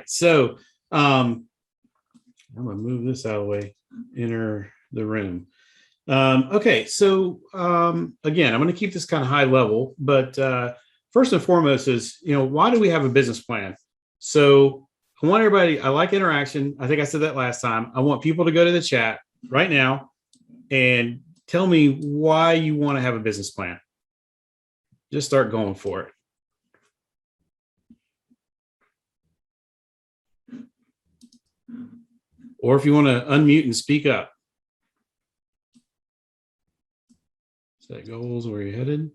So I'm going to move this out of the way, enter the room. Okay, so again, I'm going to keep this kind of high level, but first and foremost is, why do we have a business plan? So I want everybody, I like interaction. I think I said that last time. I want people to go to the chat right now and tell me why you want to have a business plan. Just start going for it. Or if you want to unmute and speak up. Set goals, where you're headed.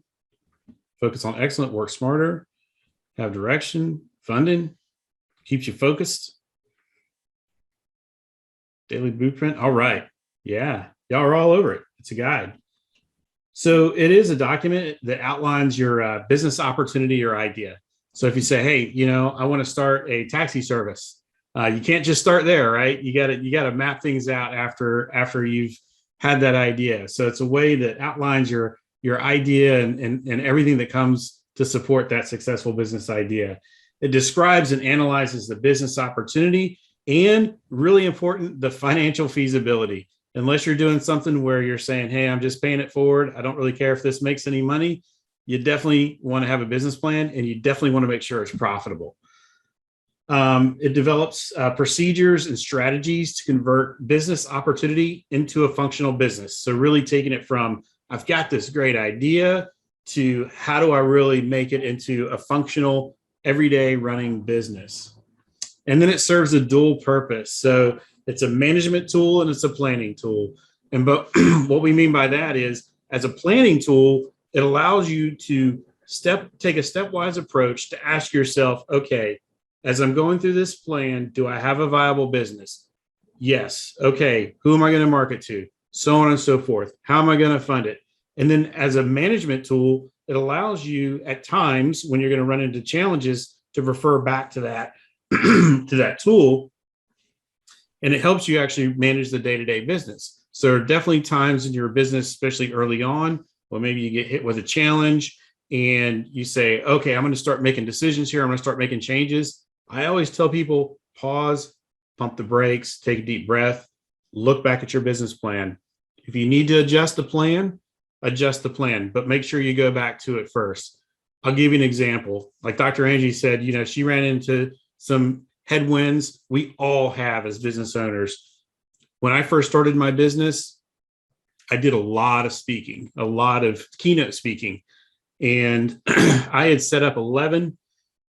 Focus on excellent, work smarter, have direction, funding, keeps you focused. Daily blueprint. All right. Yeah, y'all are all over it. It's a guide. So it is a document that outlines your business opportunity or idea. So if you say, hey, I want to start a taxi service. You can't just start there, right? You got to map things out after you've had that idea. So it's a way that outlines your idea and everything that comes to support that successful business idea. It describes and analyzes the business opportunity and, really important, the financial feasibility. Unless you're doing something where you're saying, hey, I'm just paying it forward, I don't really care if this makes any money, you definitely want to have a business plan, and you definitely want to make sure it's profitable. It develops procedures and strategies to convert business opportunity into a functional business. So really taking it from, I've got this great idea, to how do I really make it into a functional, everyday running business? And then it serves a dual purpose. So it's a management tool and it's a planning tool. And but what we mean by that is, as a planning tool, it allows you to take a stepwise approach to ask yourself, okay, as I'm going through this plan, do I have a viable business? Yes. Okay. Who am I going to market to? So on and so forth. How am I going to fund it? And then as a management tool, it allows you at times when you're going to run into challenges to refer back to that, to that tool. And it helps you actually manage the day-to-day business. So there are definitely times in your business, especially early on, or maybe you get hit with a challenge and you say, okay, I'm going to start making decisions here. I'm going to start making changes. I always tell people, pause, pump the brakes, take a deep breath, look back at your business plan. If you need to adjust the plan, but make sure you go back to it first. I'll give you an example. Like Dr. Angie said, she ran into some headwinds. We all have as business owners. When I first started my business, I did a lot of speaking, a lot of keynote speaking. And I had set up 11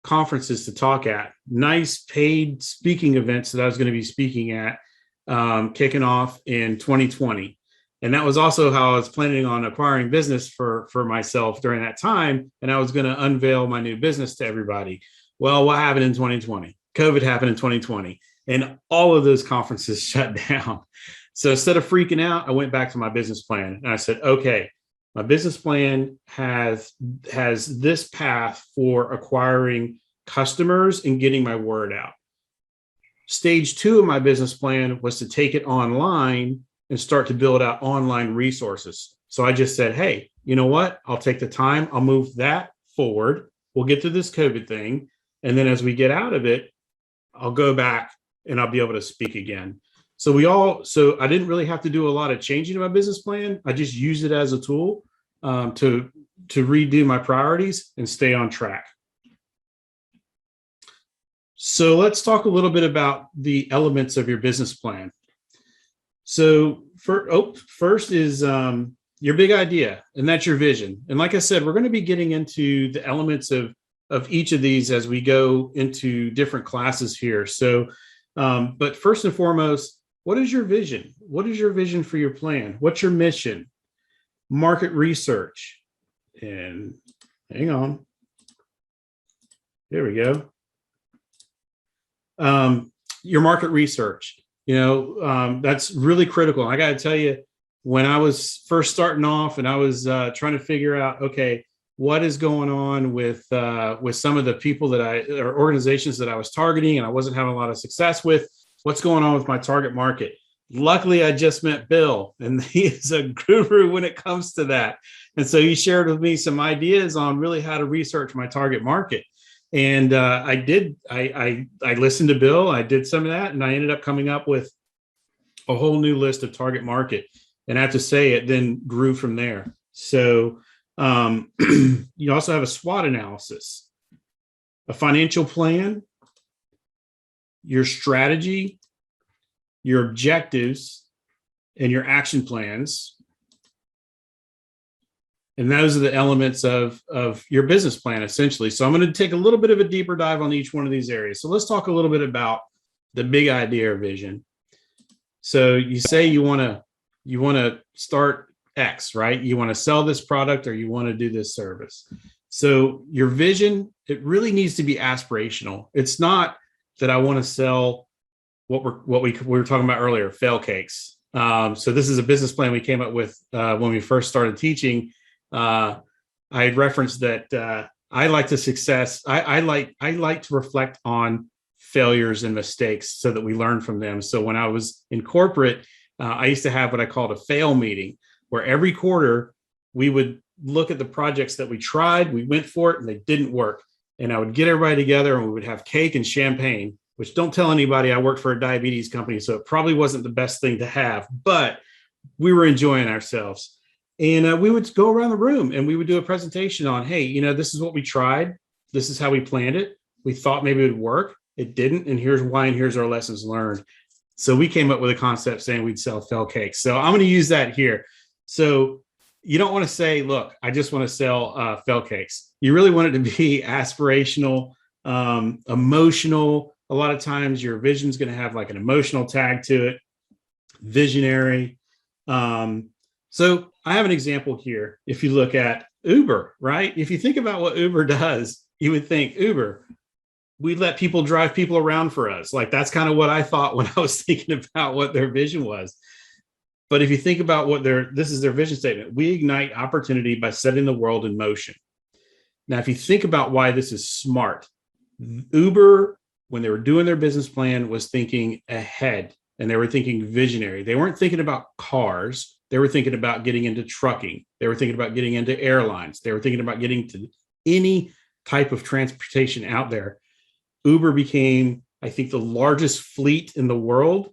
conferences to talk at, nice paid speaking events that I was going to be speaking at, kicking off in 2020. And that was also how I was planning on acquiring business for myself during that time. And I was going to unveil my new business to everybody. Well, what happened in 2020? COVID happened in 2020, and all of those conferences shut down. So instead of freaking out, I went back to my business plan and I said, okay, my business plan has this path for acquiring customers and getting my word out. Stage 2 of my business plan was to take it online and start to build out online resources. So I just said, hey, you know what? I'll take the time. I'll move that forward. We'll get through this COVID thing. And then as we get out of it, I'll go back and I'll be able to speak again. So I didn't really have to do a lot of changing in my business plan. I just used it as a tool to redo my priorities and stay on track. So let's talk a little bit about the elements of your business plan. So first is your big idea, and that's your vision. And like I said, we're going to be getting into the elements of each of these as we go into different classes here. So, but first and foremost, what is your vision? What is your vision for your plan? What's your mission? Market research. And hang on. There we go. Your market research. That's really critical. I got to tell you, when I was first starting off and I was trying to figure out, okay, what is going on with some of the people or organizations that I was targeting and I wasn't having a lot of success with, what's going on with my target market? Luckily, I just met Bill, and he is a guru when it comes to that. And so he shared with me some ideas on really how to research my target market. And I listened to Bill. I did some of that, and I ended up coming up with a whole new list of target market. And I have to say, it then grew from there. So you also have a SWOT analysis, a financial plan, your strategy, your objectives, and your action plans. And those are the elements of your business plan, essentially. So I'm going to take a little bit of a deeper dive on each one of these areas. So let's talk a little bit about the big idea or vision. So you say you want to start X, right? You want to sell this product or you want to do this service. So your vision, it really needs to be aspirational. It's not that I want to sell what we were talking about earlier, fail cakes. So this is a business plan we came up with when we first started teaching. I had referenced that I like to success. I like to reflect on failures and mistakes so that we learn from them. So when I was in corporate, I used to have what I called a fail meeting, where every quarter we would look at the projects that we tried, we went for it, and they didn't work. And I would get everybody together and we would have cake and champagne, which, don't tell anybody, I worked for a diabetes company, so it probably wasn't the best thing to have, but we were enjoying ourselves. And we would go around the room and we would do a presentation on, hey, this is what we tried. This is how we planned it. We thought maybe it would work. It didn't. And here's why, and here's our lessons learned. So we came up with a concept saying we'd sell fail cakes. So I'm going to use that here. So you don't want to say, look, I just want to sell fail cakes. You really want it to be aspirational, emotional. A lot of times your vision is going to have like an emotional tag to it, visionary. So I have an example here. If you look at Uber, right? If you think about what Uber does, you would think Uber, we let people drive people around for us. Like, that's kind of what I thought when I was thinking about what their vision was. But if you think about this is their vision statement. We ignite opportunity by setting the world in motion. Now, if you think about why this is smart, Uber, when they were doing their business plan, was thinking ahead, and they were thinking visionary. They weren't thinking about cars. They were thinking about getting into trucking. They were thinking about getting into airlines. They were thinking about getting to any type of transportation out there. Uber became, I think, the largest fleet in the world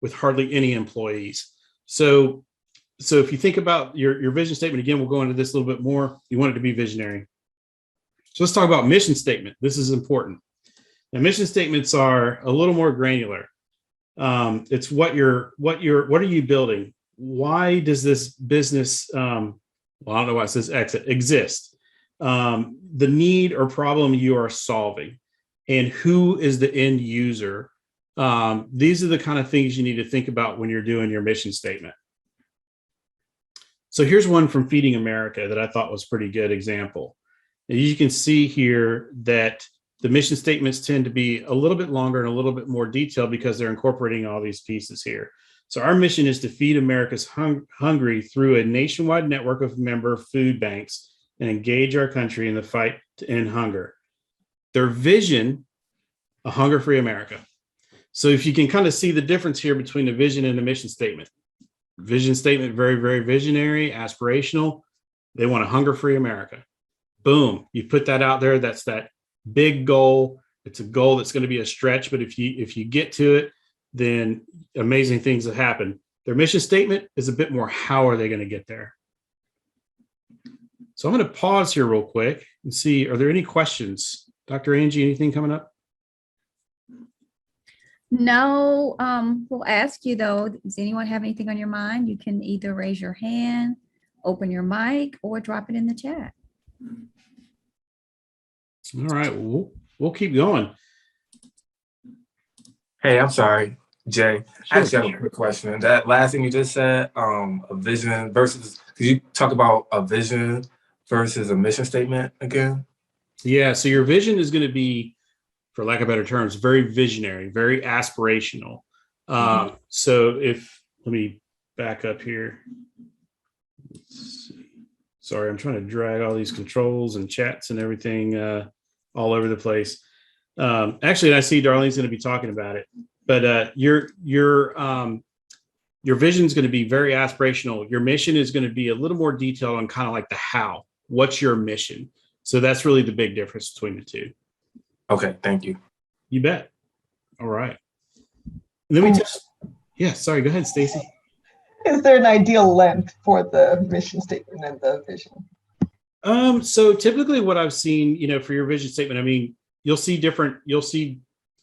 with hardly any employees. So if you think about your vision statement, again, we'll go into this a little bit more. You want it to be visionary. So let's talk about mission statement. This is important. Now, mission statements are a little more granular. It's what are you building? Why does this business, I don't know why it says exist? The need or problem you are solving, and who is the end user. These are the kind of things you need to think about when you're doing your mission statement. So here's one from Feeding America that I thought was a pretty good example. And you can see here that the mission statements tend to be a little bit longer and a little bit more detailed because they're incorporating all these pieces here. So our mission is to feed America's hungry through a nationwide network of member food banks and engage our country in the fight to end hunger. Their vision, a hunger-free America. So if you can kind of see the difference here between the vision and the mission statement. Vision statement, very, very visionary, aspirational. They want a hunger-free America. Boom, you put that out there. That's that big goal. It's a goal that's going to be a stretch, but if you get to it, then amazing things will happen. Their mission statement is a bit more, how are they going to get there? So I'm going to pause here real quick and see, are there any questions? Dr. Angie, anything coming up? No, we'll ask you though, does anyone have anything on your mind? You can either raise your hand, open your mic, or drop it in the chat. All right, we'll keep going. Hey, I'm sorry, Jay. Sure. I actually have a quick question. That last thing you just said, a vision versus, could you talk about a vision versus a mission statement again? Yeah, so your vision is going to be, for lack of better terms, very visionary, very aspirational. So let me back up here. Let's see. Sorry, I'm trying to drag all these controls and chats and everything all over the place. Actually, I see Darlene's going to be talking about it, but your vision is going to be very aspirational. Your mission is going to be a little more detailed on kind of like the how. What's your mission? So that's really the big difference between the two. Okay, thank you. You bet. All right. And then we just, yeah, sorry, go ahead, Stacy. Is there an ideal length for the mission statement and the vision? So typically what I've seen, for your vision statement, I mean, you'll see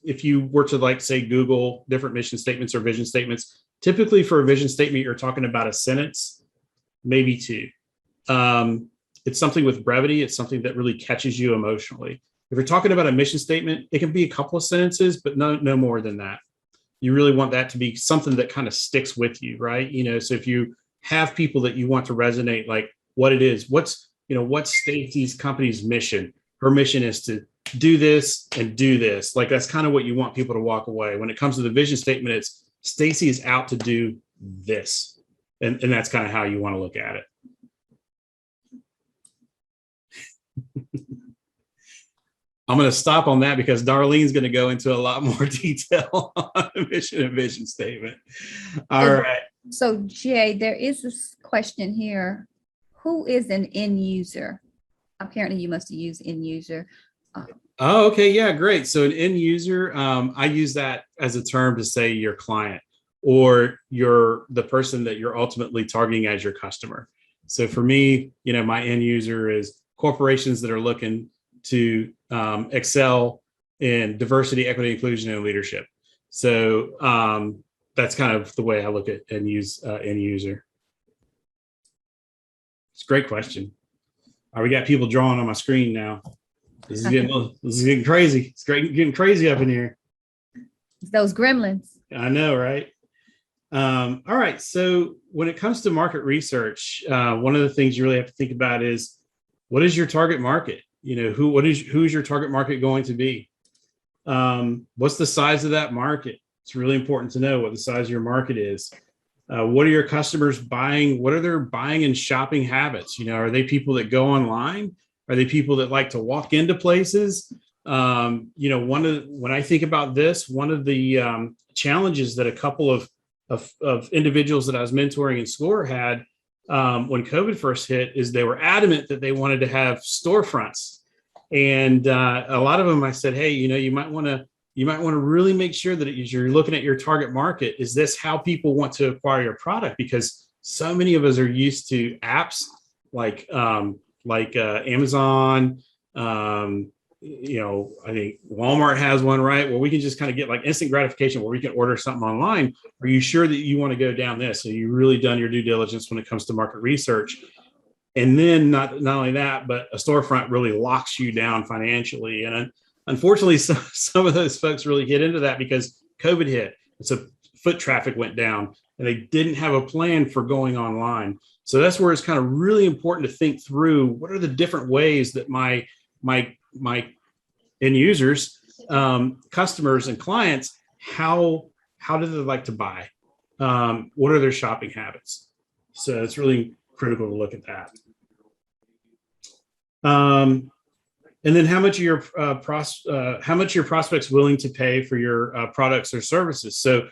if you were to like say Google different mission statements or vision statements, typically for a vision statement, you're talking about a sentence, maybe two. It's something with brevity. It's something that really catches you emotionally. If you're talking about a mission statement, it can be a couple of sentences, but no more than that. You really want that to be something that kind of sticks with you, right? So if you have people that you want to resonate, like what it is, what's Stacey's company's mission? Her mission is to do this and do this. Like that's kind of what you want people to walk away. When it comes to the vision statement, it's Stacey is out to do this. And that's kind of how you want to look at it. I'm going to stop on that because Darlene's going to go into a lot more detail on the mission and vision statement. All right. So Jay, there is this question here. Who is an end user? Apparently you must use end user. Oh, okay. Yeah, great. So an end user, I use that as a term to say your client or the person that you're ultimately targeting as your customer. So for me, my end user is corporations that are looking to excel in diversity, equity, inclusion, and leadership. So that's kind of the way I look at end user. It's a great question. All right, we got people drawing on my screen now. This is getting crazy. It's getting crazy up in here. It's those gremlins. I know, right? All right. So when it comes to market research, one of the things you really have to think about is what is your target market? Who's your target market going to be? What's the size of that market? It's really important to know what the size of your market is. What are your customers buying? What are their buying and shopping habits? Are they people that go online? Are they people that like to walk into places? When I think about this, one of the challenges that a couple of individuals that I was mentoring in SCORE had when COVID first hit is they were adamant that they wanted to have storefronts. And a lot of them, I said, hey, you might want to really make sure that as you're looking at your target market, is this how people want to acquire your product? Because so many of us are used to apps like Amazon. I think Walmart has one, right? Where we can just kind of get like instant gratification where we can order something online. Are you sure that you want to go down this? So you really done your due diligence when it comes to market research. And then not only that, but a storefront really locks you down financially. And unfortunately, some of those folks really hit into that because COVID hit. So foot traffic went down and they didn't have a plan for going online. So that's where it's kind of really important to think through what are the different ways that my end users, customers and clients, how do they like to buy? What are their shopping habits? So it's really critical to look at that. And then how much are your prospects willing to pay for your products or services? So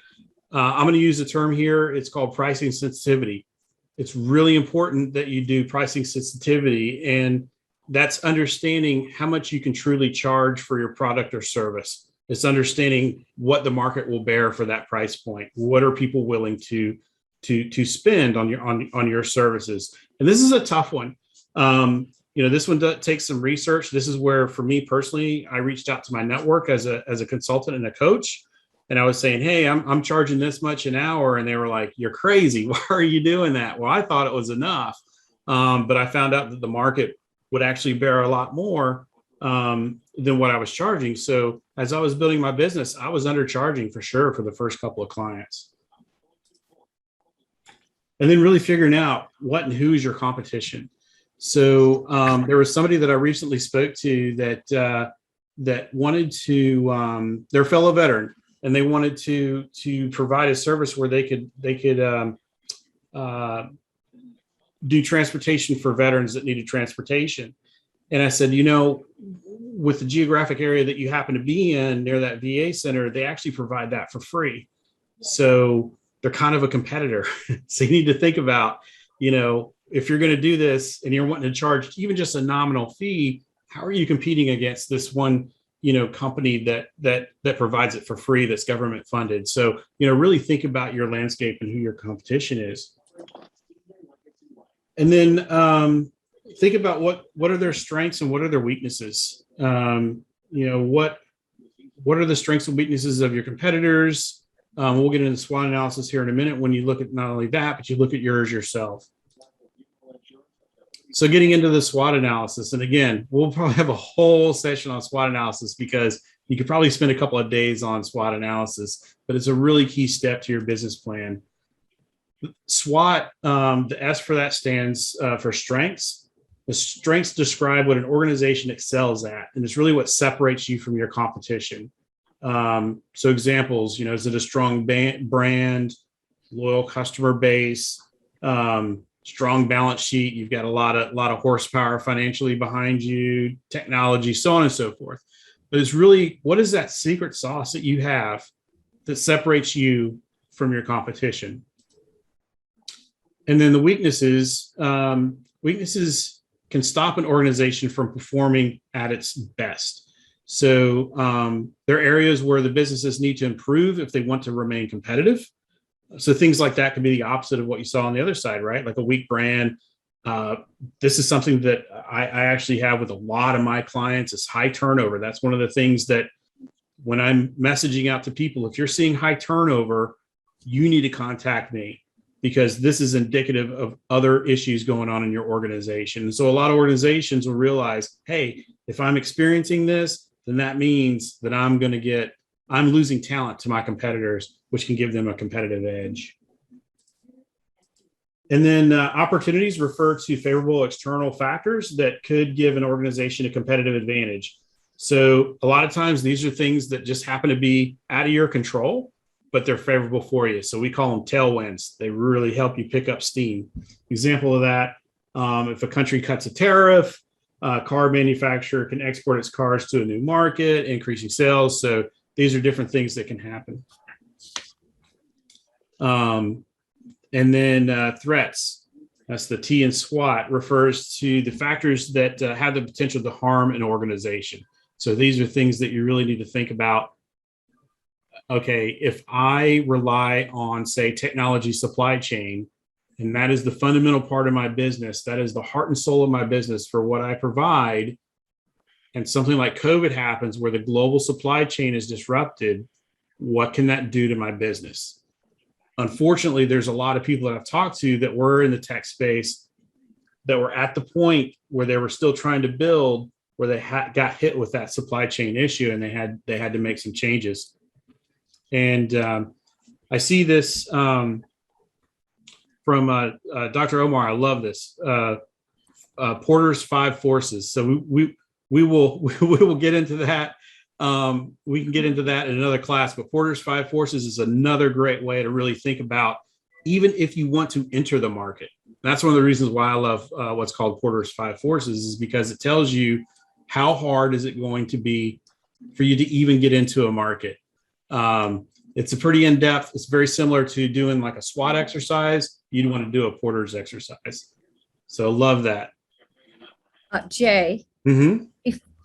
I'm going to use a term here. It's called pricing sensitivity. It's really important that you do pricing sensitivity, and that's understanding how much you can truly charge for your product or service. It's understanding what the market will bear for that price point. What are people willing to spend on your services? And this is a tough one. This one takes some research. This is where, for me personally, I reached out to my network as a consultant and a coach. And I was saying, hey, I'm charging this much an hour. And they were like, you're crazy. Why are you doing that? Well, I thought it was enough. But I found out that the market would actually bear a lot more than what I was charging. So as I was building my business, I was undercharging for sure for the first couple of clients. And then really figuring out what and who is your competition. So there was somebody that I recently spoke to that wanted to, they're a fellow veteran, and they wanted to provide a service where they could do transportation for veterans that needed transportation. And I said, with the geographic area that you happen to be in near that VA center, they actually provide that for free. So they're kind of a competitor. So you need to think about, if you're going to do this and you're wanting to charge even just a nominal fee, how are you competing against this one, company that provides it for free, that's government funded. So, really think about your landscape and who your competition is. And then think about what are their strengths and what are their weaknesses. What are the strengths and weaknesses of your competitors? We'll get into SWOT analysis here in a minute when you look at not only that, but you look at yours yourself. So getting into the SWOT analysis, and again, we'll probably have a whole session on SWOT analysis because you could probably spend a couple of days on SWOT analysis, but it's a really key step to your business plan. SWOT, the S for that stands for strengths. The strengths describe what an organization excels at, and it's really what separates you from your competition. So examples, is it a strong brand, loyal customer base, strong balance sheet, you've got a lot of horsepower financially behind you, technology, so on and so forth. But it's really, what is that secret sauce that you have that separates you from your competition? And then the weaknesses, weaknesses can stop an organization from performing at its best. So there are areas where the businesses need to improve if they want to remain competitive. So things like that could be the opposite of what you saw on the other side, right? Like a weak brand. This is something that I actually have with a lot of my clients is high turnover. That's one of the things that when I'm messaging out to people, if you're seeing high turnover, you need to contact me because this is indicative of other issues going on in your organization. And so a lot of organizations will realize, hey, if I'm experiencing this, then that means that I'm losing talent to my competitors, which can give them a competitive edge. And then opportunities refer to favorable external factors that could give an organization a competitive advantage. So a lot of times these are things that just happen to be out of your control, but they're favorable for you. So we call them tailwinds. They really help you pick up steam. Example of that, if a country cuts a tariff, a car manufacturer can export its cars to a new market, increasing sales. So these are different things that can happen. And then threats, that's the T in SWOT, refers to the factors that have the potential to harm an organization. So these are things that you really need to think about. Okay, if I rely on, say, technology supply chain, and that is the fundamental part of my business, that is the heart and soul of my business for what I provide, and something like COVID happens where the global supply chain is disrupted, what can that do to my business? Unfortunately, there's a lot of people that I've talked to that were in the tech space that were at the point where they were still trying to build, where they got hit with that supply chain issue, and they had to make some changes. And I see this from Dr. Omar. I love this. Porter's 5 forces. So we will get into that. We can get into that in another class, but Porter's 5 forces is another great way to really think about, even if you want to enter the market. That's one of the reasons why I love what's called Porter's 5 forces, is because it tells you how hard is it going to be for you to even get into a market. It's a pretty in-depth. It's very similar to doing like a SWOT exercise. You'd want to do a Porter's exercise. So love that. Jay, Mm-hmm.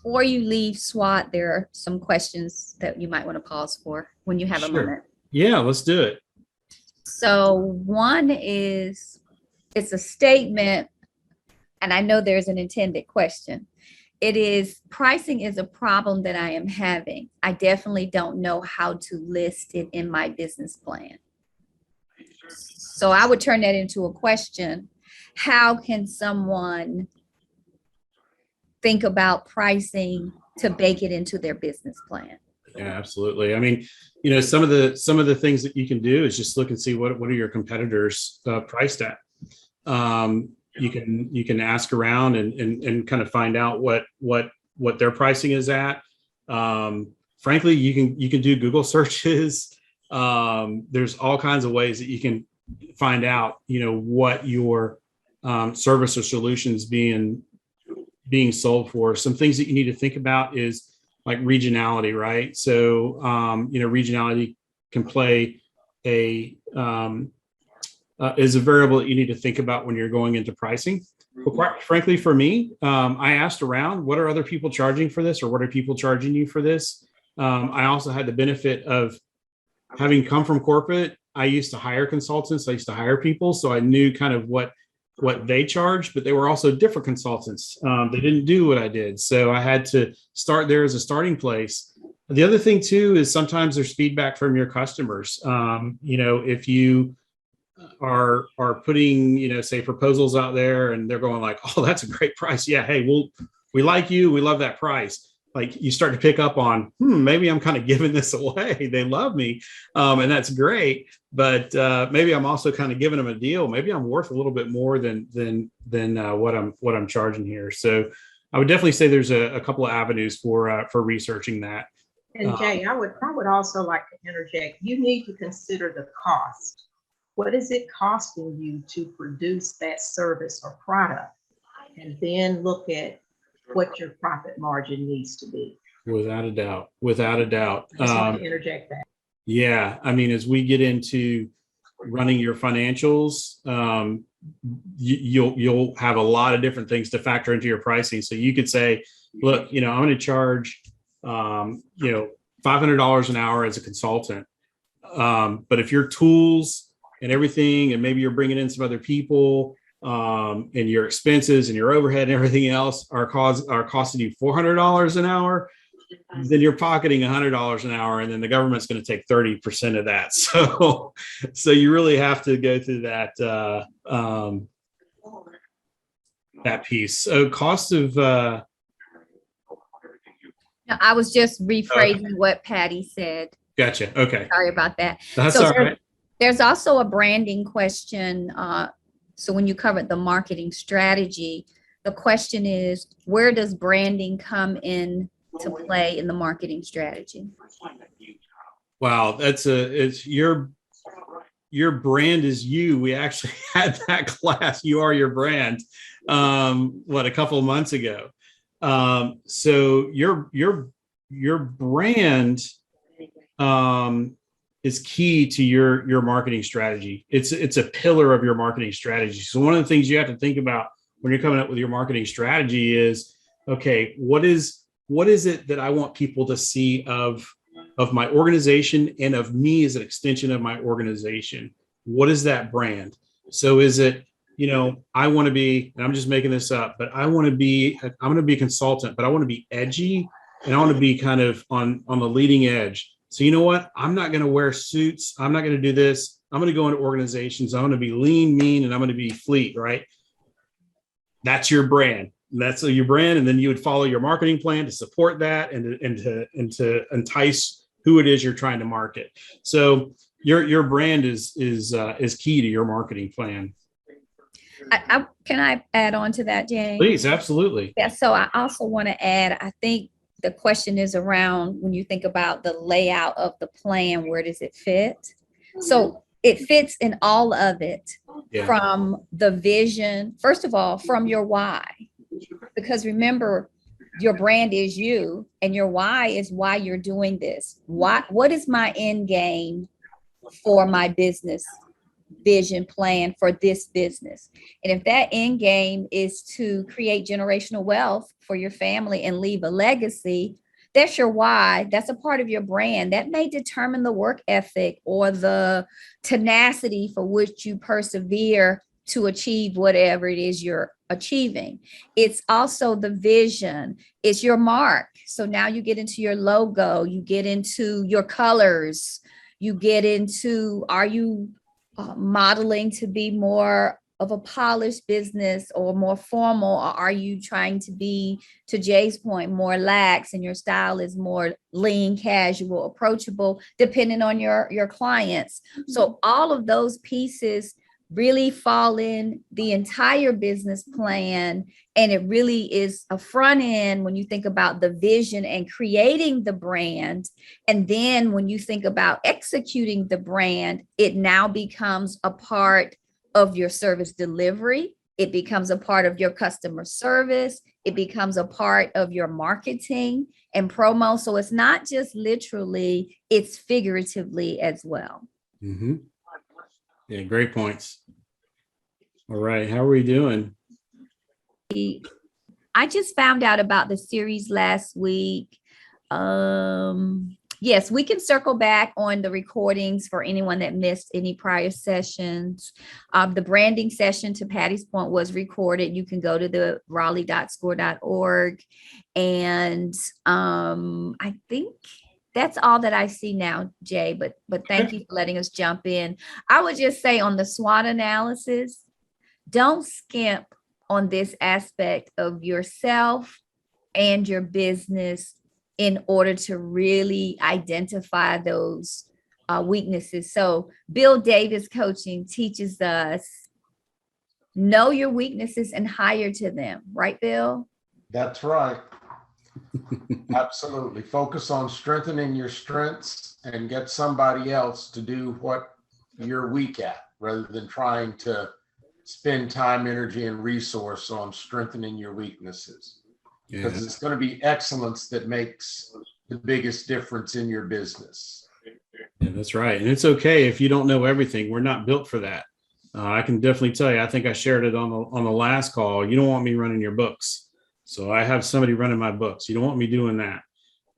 before you leave SWOT, there are some questions that you might want to pause for when you have a moment. Yeah, let's do it. So one is, it's a statement, and I know there's an intended question. It is, pricing is a problem that I am having. I definitely don't know how to list it in my business plan. So I would turn that into a question. How can someone think about pricing to bake it into their business plan? Yeah, absolutely. I mean, some of the things that you can do is just look and see what are your competitors priced at. You can ask around and kind of find out what their pricing is at. Frankly, you can do Google searches. There's all kinds of ways that you can find out, what your service or solutions being sold for. Some things that you need to think about is like regionality, right? So, regionality can play is a variable that you need to think about when you're going into pricing. Well, quite frankly, for me, I asked around, what are other people charging for this, or what are people charging you for this? I also had the benefit of having come from corporate. I used to hire consultants. I used to hire people, so I knew kind of what they charged, but they were also different consultants. They didn't do what I did, so I had to start there as a starting place. The other thing too is sometimes there's feedback from your customers. If you are putting, say proposals out there and they're going like, oh, that's a great price. Yeah. Hey, we like you. We love that price. Like you start to pick up on, maybe I'm kind of giving this away. They love me. And that's great. But maybe I'm also kind of giving them a deal. Maybe I'm worth a little bit more than what I'm charging here. So I would definitely say there's a couple of avenues for researching that. And Jay, I would also like to interject. You need to consider the cost. What is it costing you to produce that service or product? And then look at what your profit margin needs to be. Without a doubt. I just want to interject that. Yeah. I mean, as we get into running your financials, you'll have a lot of different things to factor into your pricing. So you could say, look, I'm going to charge, $500 an hour as a consultant. But if your tools and everything, and maybe you're bringing in some other people, and your expenses and your overhead and everything else are costing you $400 an hour, then you're pocketing $100 an hour, and then the government's going to take 30% of that. So you really have to go through that piece. So cost of I was just rephrasing what Patty said. Gotcha. Okay. Sorry about that. That's all right. There's also a branding question. So when you covered the marketing strategy, the question is, where does branding come in to play in the marketing strategy? Wow, it's your brand is you. We actually had that class. You are your brand. A couple of months ago. So your brand is key to your marketing strategy. It's a pillar of your marketing strategy. So one of the things you have to think about when you're coming up with your marketing strategy is, okay, what is it that I want people to see of my organization and of me as an extension of my organization? What is that brand? So is it, I want to be, and I'm just making this up, but I'm going to be a consultant, but I want to be edgy and I want to be kind of on the leading edge. So you know what? I'm not going to wear suits. I'm not going to do this. I'm going to go into organizations. I'm going to be lean, mean, and I'm going to be fleet, right? That's your brand. That's your brand. And then you would follow your marketing plan to support that and to entice who it is you're trying to market. So your brand is key to your marketing plan. Can I add on to that, Jay? Please, absolutely. Yeah. So I also want to add, I think the question is around when you think about the layout of the plan, where does it fit? So it fits in all of it, from the vision, first of all, from your why, because remember, your brand is you and your why is why you're doing this. What is my end game for my business vision plan for this business? And if that end game is to create generational wealth for your family and leave a legacy, that's your why. That's a part of your brand. That may determine the work ethic or the tenacity for which you persevere to achieve whatever it is you're achieving. It's also the vision. It's your mark. So now you get into your logo, you get into your colors, you get into, are you modeling to be more of a polished business or more formal, or are you trying to be, to Jay's point, more lax and your style is more lean, casual, approachable, depending on your clients? So all of those pieces really fall in the entire business plan, and it really is a front end when you think about the vision and creating the brand. And then when you think about executing the brand, it now becomes a part of your service delivery. It becomes a part of your customer service. It becomes a part of your marketing and promo. So it's not just literally, it's figuratively as well. Mm-hmm. Yeah, great points. All right, how are we doing? I just found out about the series last week. Yes, we can circle back on the recordings for anyone that missed any prior sessions. The branding session, to Patty's point, was recorded. You can go to the raleigh.score.org. And I think that's all that I see now, Jay, but thank you for letting us jump in. I would just say on the SWOT analysis, don't skimp on this aspect of yourself and your business in order to really identify those weaknesses. So Bill Davis coaching teaches us, know your weaknesses and hire to them, right, Bill? That's right. Absolutely. Focus on strengthening your strengths and get somebody else to do what you're weak at, rather than trying to spend time, energy, and resource on strengthening your weaknesses. Because it's going to be excellence that makes the biggest difference in your business. Yeah, that's right. And it's okay if you don't know everything. We're not built for that. I can definitely tell you, I think I shared it on the last call. You don't want me running your books. So I have somebody running my books. You don't want me doing that.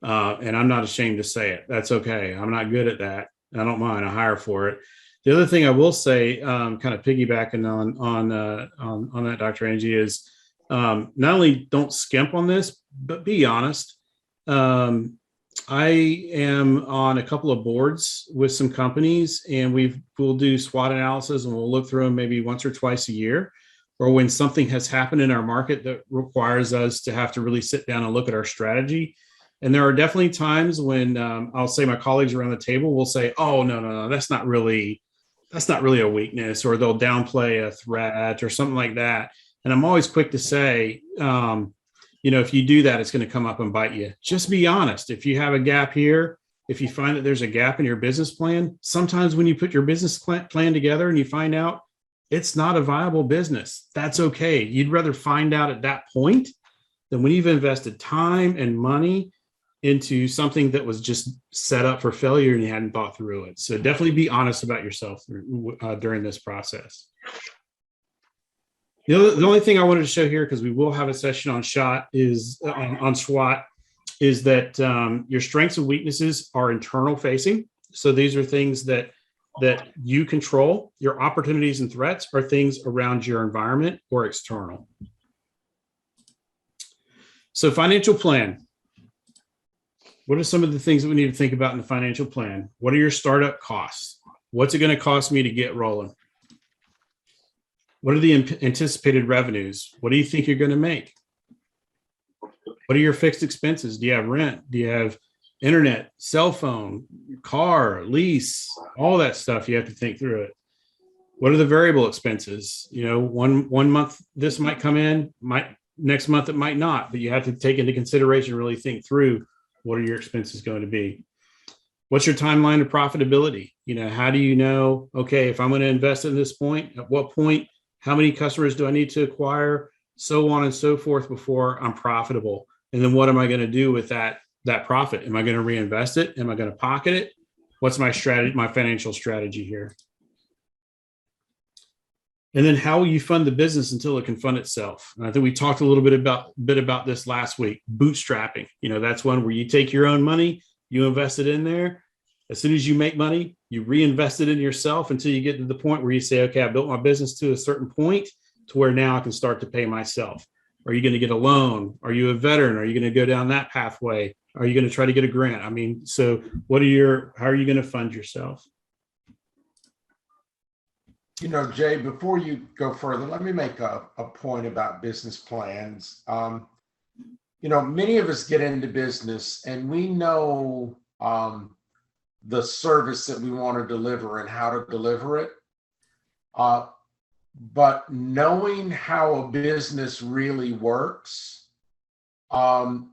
And I'm not ashamed to say it. That's okay. I'm not good at that. I don't mind. I hire for it. The other thing I will say, kind of piggybacking on that, Dr. Angie, is not only don't skimp on this, but be honest. I am on a couple of boards with some companies, and we'll do SWOT analysis, and we'll look through them maybe once or twice a year, or when something has happened in our market that requires us to have to really sit down and look at our strategy. And there are definitely times when I'll say my colleagues around the table will say, "Oh, no, that's not really a weakness," or they'll downplay a threat or something like that. And I'm always quick to say, if you do that, it's going to come up and bite you. Just be honest. If you have a gap here, if you find that there's a gap in your business plan, sometimes when you put your business plan together and you find out it's not a viable business, that's okay. You'd rather find out at that point than when you've invested time and money into something that was just set up for failure and you hadn't thought through it. So definitely be honest about yourself during this process. The only thing I wanted to show here, because we will have a session on SWOT, is that your strengths and weaknesses are internal facing. So these are things that you control. Your opportunities and threats are things around your environment or external. So financial plan. What are some of the things that we need to think about in the financial plan? What are your startup costs? What's it going to cost me to get rolling? What are the anticipated revenues? What do you think you're going to make? What are your fixed expenses? Do you have rent? Do you have internet, cell phone, car, lease, all that stuff? You have to think through it. What are the variable expenses? One month this might come in, next month it might not, but you have to take into consideration, really think through what are your expenses going to be. What's your timeline of profitability? How do you know, okay, if I'm going to invest at this point, at what point, how many customers do I need to acquire, so on and so forth before I'm profitable? And then what am I going to do with that profit? Am I going to reinvest it? Am I going to pocket it? What's my strategy, my financial strategy here? And then how will you fund the business until it can fund itself? And I think we talked a little bit about this last week. Bootstrapping, that's one where you take your own money, you invest it in there. As soon as you make money, you reinvest it in yourself until you get to the point where you say, okay, I built my business to a certain point to where now I can start to pay myself. Are you going to get a loan? Are you a veteran? Are you going to go down that pathway? Are you going to try to get a grant? So how are you going to fund yourself? Jay, before you go further, let me make a point about business plans. Many of us get into business and we know the service that we want to deliver and how to deliver it. But knowing how a business really works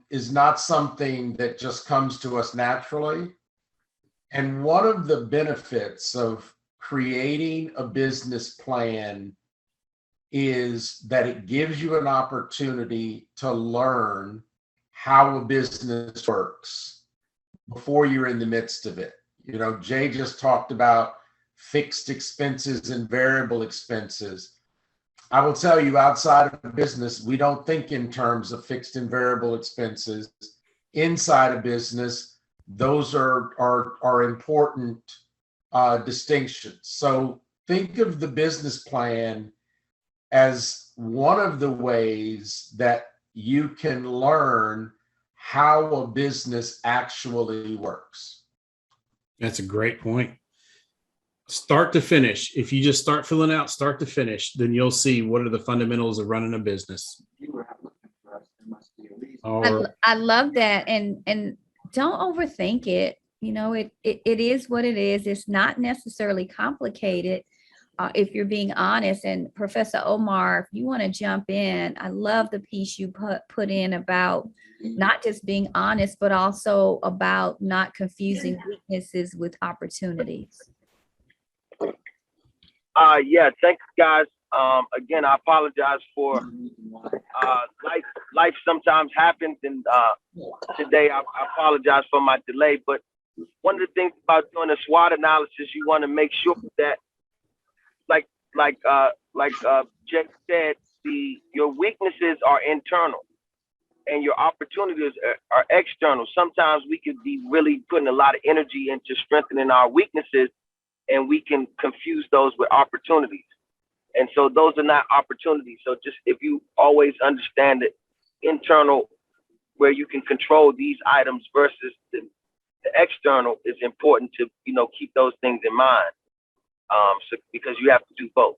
is not something that just comes to us naturally. And one of the benefits of creating a business plan is that it gives you an opportunity to learn how a business works before you're in the midst of it. Jay just talked about fixed expenses and variable expenses. I will tell you, outside of business, we don't think in terms of fixed and variable expenses. Inside a business, those are important distinctions. So think of the business plan as one of the ways that you can learn how a business actually works. That's a great point. Start to finish. If you just start filling out start to finish, then you'll see what are the fundamentals of running a business. Or I love that. And don't overthink it. You know, it is what it is. It's not necessarily complicated. If you're being honest. And Professor Omar, if you want to jump in, I love the piece you put in about not just being honest, but also about not confusing weaknesses with opportunities. Yeah, thanks guys. Again, I apologize for life sometimes happens, and today I apologize for my delay. But one of the things about doing a SWOT analysis, you want to make sure that like Jake said, your weaknesses are internal and your opportunities are external. Sometimes we could be really putting a lot of energy into strengthening our weaknesses, and we can confuse those with opportunities. And so those are not opportunities. So just if you always understand that internal, where you can control these items versus the external, is important to, keep those things in mind. So because you have to do both.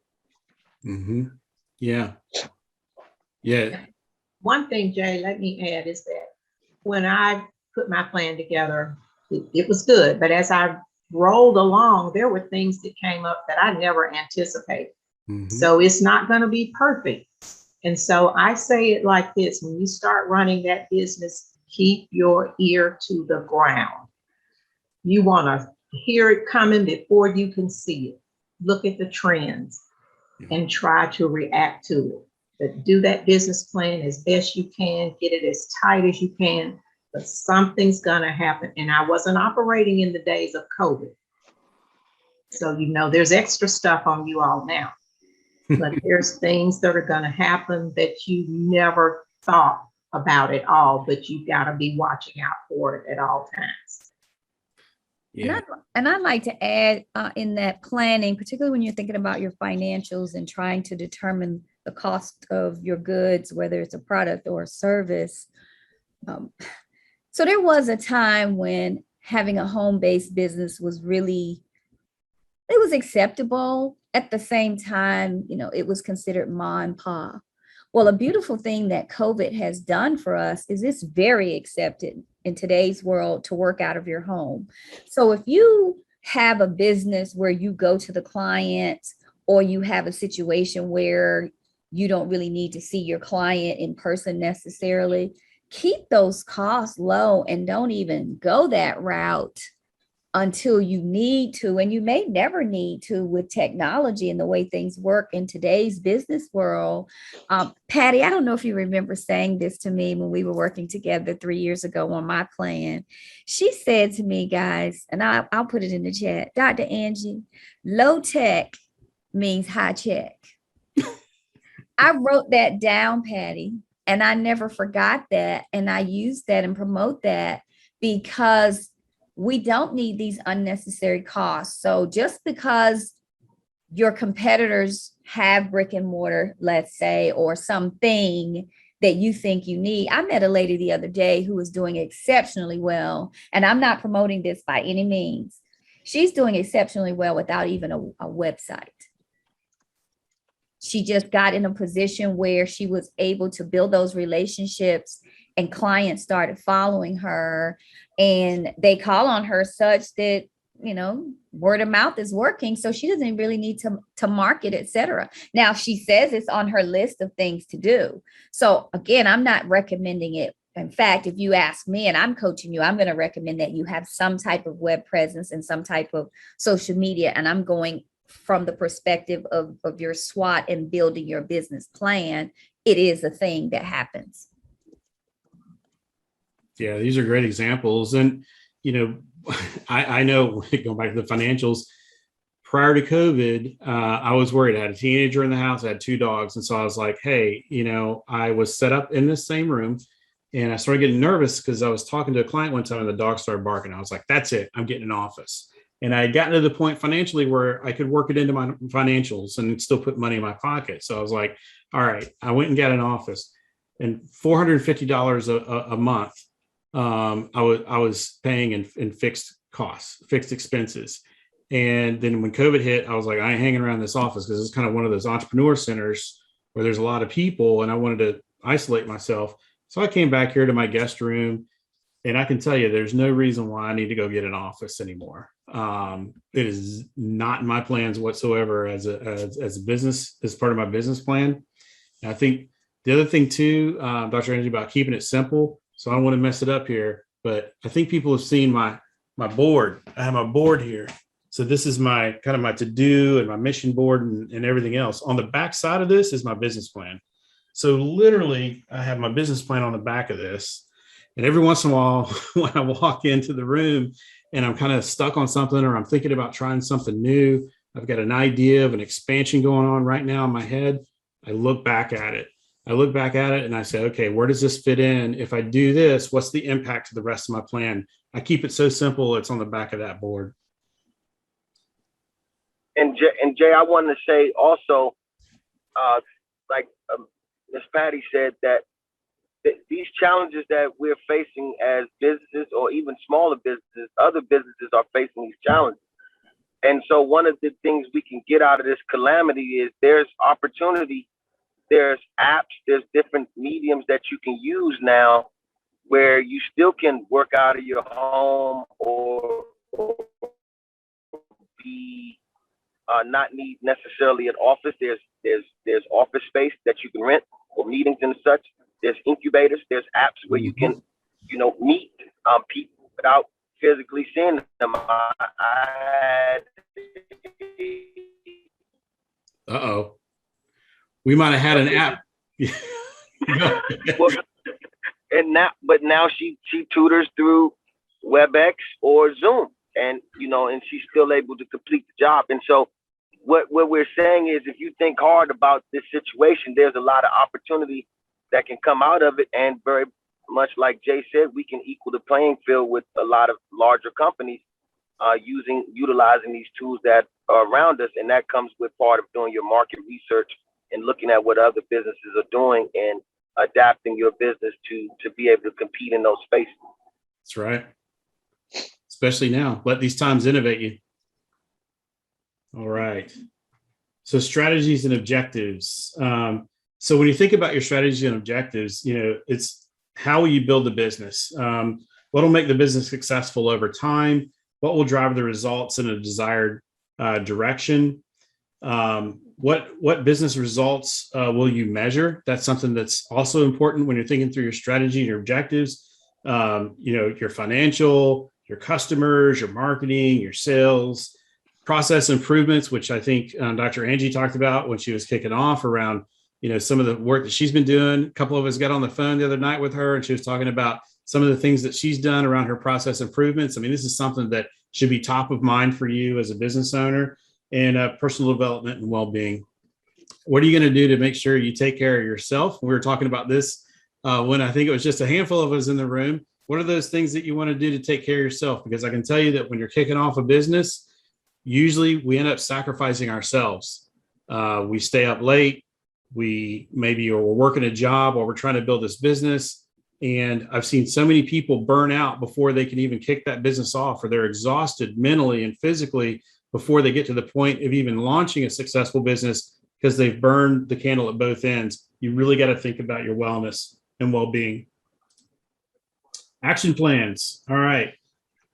mm-hmm. Yeah. One thing, Jay, let me add is that when I put my plan together, it was good. But as I rolled along, there were things that came up that I never anticipated. Mm-hmm. So it's not going to be perfect. And so I say it like this: when you start running that business, keep your ear to the ground. You want to hear it coming before you can see it. Look at the trends and try to react to it. But do that business plan as best you can, get it as tight as you can, but something's going to happen. And I wasn't operating in the days of COVID. So, there's extra stuff on you all now, but there's things that are going to happen that you never thought about at all, but you got to be watching out for it at all times. Yeah. And I'd like to add in that planning, particularly when you're thinking about your financials and trying to determine the cost of your goods, whether it's a product or a service. So there was a time when having a home-based business was really, it was acceptable. At the same time, it was considered ma and pa. Well, a beautiful thing that COVID has done for us is it's very accepted in today's world to work out of your home. So if you have a business where you go to the client, or you have a situation where you don't really need to see your client in person necessarily, keep those costs low and don't even go that route until you need to. And you may never need to with technology and the way things work in today's business world. Patty, I don't know if you remember saying this to me when we were working together 3 years ago on my plan. She said to me, guys, and I'll put it in the chat, Dr. Angie, low tech means high check. I wrote that down, Patty, and I never forgot that. And I use that and promote that because we don't need these unnecessary costs. So just because your competitors have brick and mortar, let's say, or something that you think you need. I met a lady the other day who was doing exceptionally well, and I'm not promoting this by any means. She's doing exceptionally well without even a website. She just got in a position where she was able to build those relationships, and clients started following her, and they call on her such that, word of mouth is working. So she doesn't really need to market, et cetera. Now she says it's on her list of things to do. So again, I'm not recommending it. In fact, if you ask me and I'm coaching you, I'm going to recommend that you have some type of web presence and some type of social media. And I'm going from the perspective of your SWOT and building your business plan. It is a thing that happens. Yeah, these are great examples. And, I know going back to the financials, prior to COVID, I was worried. I had a teenager in the house. I had 2 dogs. And so I was like, hey, I was set up in this same room and I started getting nervous because I was talking to a client one time and the dog started barking. I was like, that's it. I'm getting an office. And I had gotten to the point financially where I could work it into my financials and still put money in my pocket. So I was like, all right, I went and got an office and $450 a month. I was paying in fixed costs, fixed expenses. And then when COVID hit, I was like, I ain't hanging around this office because it's kind of one of those entrepreneur centers where there's a lot of people and I wanted to isolate myself. So I came back here to my guest room and I can tell you, there's no reason why I need to go get an office anymore. It is not in my plans whatsoever as a business, as part of my business plan. And I think the other thing too, Dr. Angie, about keeping it simple. So I don't want to mess it up here, but I think people have seen my board. I have my board here. So this is my kind of my to-do and my mission board and everything else. On the back side of this is my business plan. So literally I have my business plan on the back of this. And every once in a while, when I walk into the room and I'm kind of stuck on something or I'm thinking about trying something new, I've got an idea of an expansion going on right now in my head. I look back at it. And I say, okay, where does this fit in? If I do this, what's the impact to the rest of my plan? I keep it so simple. It's on the back of that board. And Jay, I wanted to say also, like Ms. Patty said, that these challenges that we're facing as businesses or even smaller businesses, other businesses are facing these challenges. And so one of the things we can get out of this calamity is there's opportunity, there's apps, there's different mediums that you can use now where you still can work out of your home or be not need necessarily an office. There's office space that you can rent for meetings and such. There's incubators. There's apps where you can, meet people without physically seeing them. Uh-oh. We might have had an app. Well, but now she tutors through WebEx or Zoom, and and she's still able to complete the job. And so what we're saying is, if you think hard about this situation, there's a lot of opportunity that can come out of it. And very much like Jay said, we can equal the playing field with a lot of larger companies utilizing these tools that are around us. And that comes with part of doing your market research and looking at what other businesses are doing and adapting your business to be able to compete in those spaces. That's right. Especially now, let these times innovate you. All right. So strategies and objectives. So when you think about your strategies and objectives, it's how will you build the business? What will make the business successful over time? What will drive the results in a desired direction? What business results will you measure? That's something that's also important when you're thinking through your strategy and your objectives. Your financial, your customers, your marketing, your sales, process improvements, which I think Dr. Angie talked about when she was kicking off around, some of the work that she's been doing. A couple of us got on the phone the other night with her and she was talking about some of the things that she's done around her process improvements. I mean, this is something that should be top of mind for you as a business owner, and personal development and well-being. What are you going to do to make sure you take care of yourself? We were talking about this when I think it was just a handful of us in the room. What are those things that you want to do to take care of yourself? Because I can tell you that when you're kicking off a business, usually we end up sacrificing ourselves. We stay up late. We're working a job while we're trying to build this business. And I've seen so many people burn out before they can even kick that business off, or they're exhausted mentally and physically before they get to the point of even launching a successful business because they've burned the candle at both ends. You really got to think about your wellness and well-being. Action plans. All right.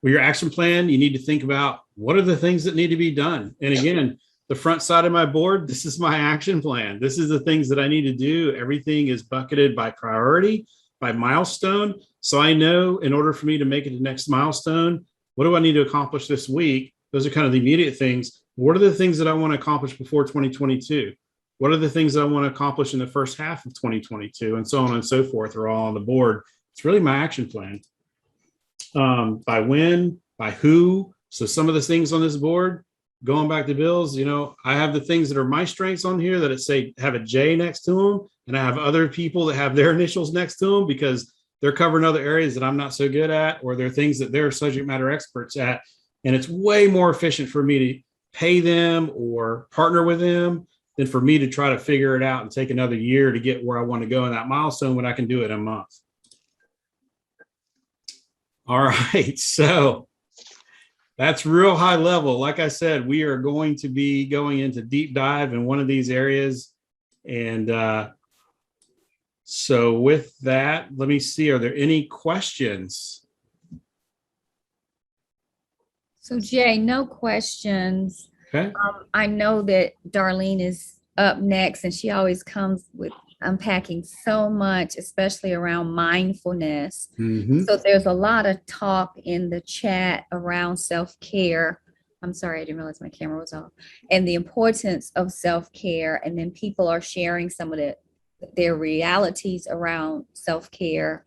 With your action plan, you need to think about what are the things that need to be done. And again, the front side of my board, this is my action plan. This is the things that I need to do. Everything is bucketed by priority, by milestone. So I know in order for me to make it to the next milestone, what do I need to accomplish this week? Those are kind of the immediate things. What are the things that I want to accomplish before 2022? What are the things that I want to accomplish in the first half of 2022? And so on and so forth are all on the board. It's really my action plan. By when, by who. So some of the things on this board, going back to Bill's, you know, I have the things that are my strengths on here that it say have a J next to them. And I have other people that have their initials next to them because they're covering other areas that I'm not so good at, or they're things that they're subject matter experts at. And it's way more efficient for me to pay them or partner with them than for me to try to figure it out and take another year to get where I want to go in that milestone when I can do it in a month. All right. So that's real high level. Like I said, we are going to be going into deep dive in one of these areas. And so with that, let me see, are there any questions? So Jay, no questions. Okay. I know that Darlene is up next, and she always comes with unpacking so much, especially around mindfulness. Mm-hmm. So there's a lot of talk in the chat around self-care. I'm sorry, I didn't realize my camera was off. And the importance of self-care. And then people are sharing some of their realities around self-care.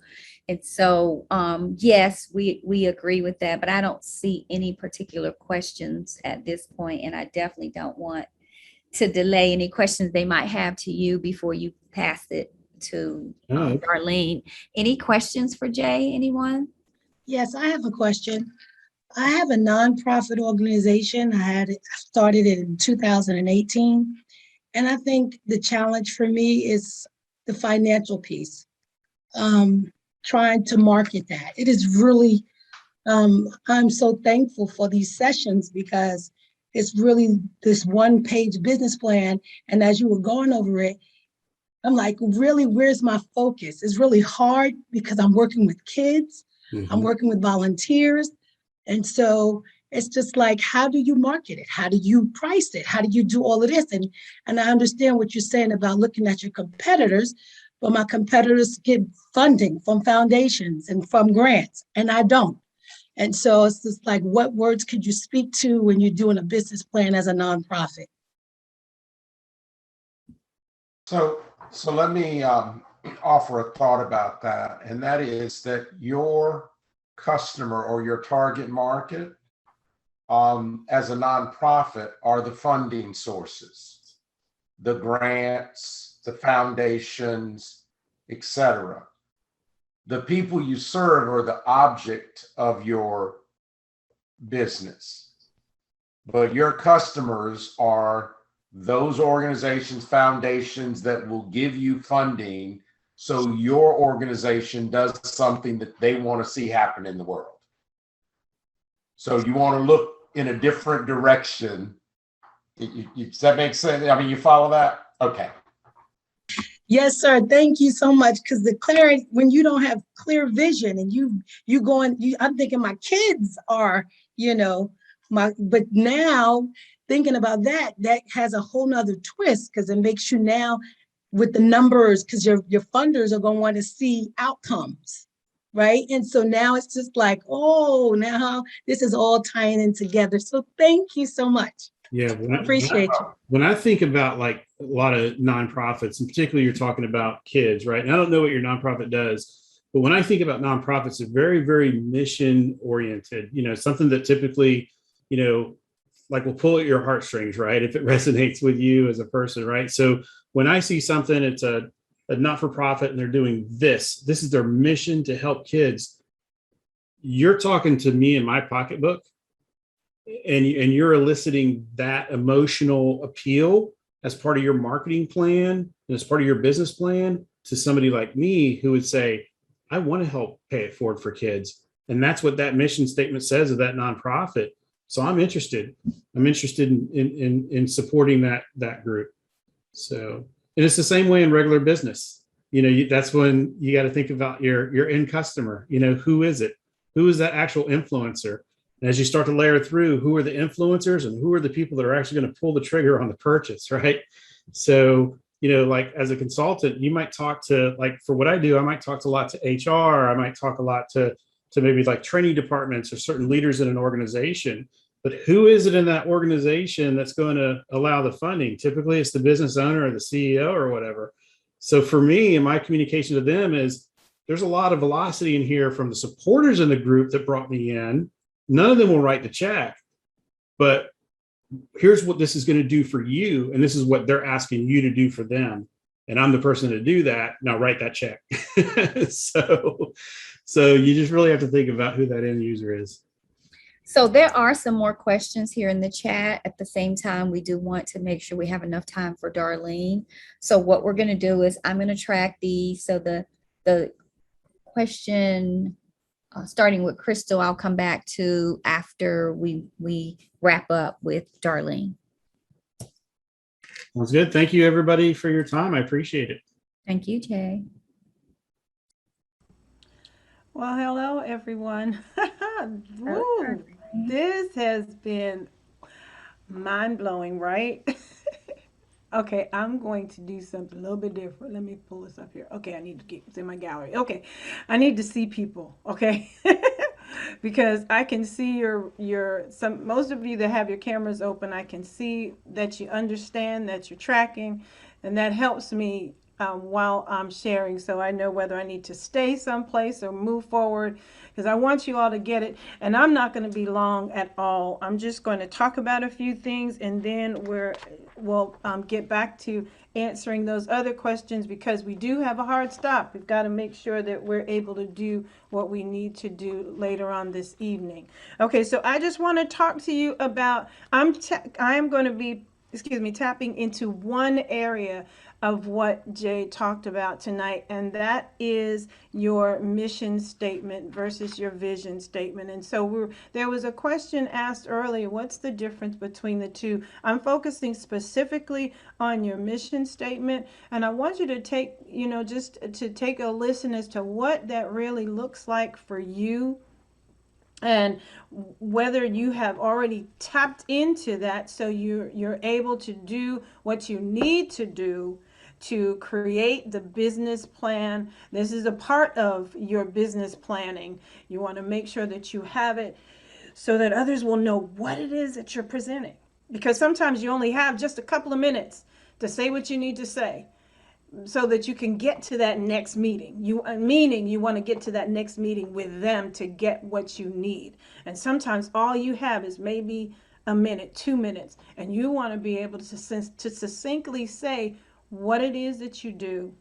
And so, yes, we agree with that, but I don't see any particular questions at this point, and I definitely don't want to delay any questions they might have to you before you pass it to Darlene. Any questions for Jay, anyone? Yes, I have a question. I have a nonprofit organization. I started it in 2018, and I think the challenge for me is the financial piece. Trying to market that. It is really, I'm so thankful for these sessions because it's really this one-page business plan. And as you were going over it, I'm like, really, where's my focus? It's really hard because I'm working with kids, I'm working with volunteers. And so it's just like, how do you market it? How do you price it? How do you do all of this? And I understand what you're saying about looking at your competitors, but my competitors get funding from foundations and from grants, and I don't. And so it's just like, what words could you speak to when you're doing a business plan as a nonprofit? So let me offer a thought about that, and that is that your customer or your target market as a nonprofit are the funding sources, the grants, the foundations, etc. The people you serve are the object of your business, but your customers are those organizations, foundations that will give you funding so your organization does something that they want to see happen in the world. So you want to look in a different direction. Does that make sense? I mean, you follow that? Okay. Yes, sir. Thank you so much. Because the clarity, when you don't have clear vision and you going, I'm thinking my kids are, but now thinking about that has a whole nother twist because it makes you now with the numbers, because your funders are going to want to see outcomes, right? And so now it's just like, oh, now this is all tying in together. So thank you so much. Yeah, Appreciate you. When I think about like a lot of nonprofits, and particularly you're talking about kids, right? And I don't know what your nonprofit does, but when I think about nonprofits, they're very, very mission oriented, something that typically, like will pull at your heartstrings, right? If it resonates with you as a person, right? So when I see something, it's a not-for-profit and they're doing this is their mission to help kids. You're talking to me in my pocketbook and you're eliciting that emotional appeal as part of your marketing plan and as part of your business plan to somebody like me who would say, I want to help pay it forward for kids. And that's what that mission statement says of that nonprofit. So I'm interested in supporting that group. So, and it's the same way in regular business. That's when you got to think about your end customer. Who is it? Who is that actual influencer? And as you start to layer through, who are the influencers and who are the people that are actually going to pull the trigger on the purchase, right? So, like as a consultant, you might talk to, like for what I do, I might talk to a lot to HR. I might talk a lot to maybe like training departments or certain leaders in an organization. But who is it in that organization that's going to allow the funding? Typically, it's the business owner or the CEO or whatever. So for me, and my communication to them is there's a lot of velocity in here from the supporters in the group that brought me in. None of them will write the check, but here's what this is going to do for you, and this is what they're asking you to do for them, and I'm the person to do that. Now write that check. So you just really have to think about who that end user is. So there are some more questions here in the chat. At the same time, we do want to make sure we have enough time for Darlene. So what we're going to do is I'm going to track these. So the question starting with Crystal, I'll come back to after we wrap up with Darlene. Sounds good. Thank you, everybody, for your time. I appreciate it. Thank you, Jay. Well, hello, everyone. Woo, this has been mind-blowing, right? Okay, I'm going to do something a little bit different. Let me pull this up here. Okay, I need to get it's in my gallery. Okay, I need to see people, okay? Because I can see most of you that have your cameras open, I can see that you understand, that you're tracking, and that helps me while I'm sharing, so I know whether I need to stay someplace or move forward, because I want you all to get it. And I'm not going to be long at all. I'm just going to talk about a few things, and then we'll get back to answering those other questions, because we do have a hard stop. We've got to make sure that we're able to do what we need to do later on this evening. Okay, so I just want to talk to you about, I am going to be, tapping into one area of what Jay talked about tonight, and that is your mission statement versus your vision statement. And so there was a question asked earlier, what's the difference between the two? I'm focusing specifically on your mission statement, and I want you to take, just to take a listen as to what that really looks like for you, and whether you have already tapped into that so you're able to do what you need to do to create the business plan. This is a part of your business planning. You want to make sure that you have it so that others will know what it is that you're presenting. Because sometimes you only have just a couple of minutes to say what you need to say, so that you can get to that next meeting. Meaning you want to get to that next meeting with them to get what you need. And sometimes all you have is maybe a minute, 2 minutes, and you want to be able to succinctly say what it is that you do.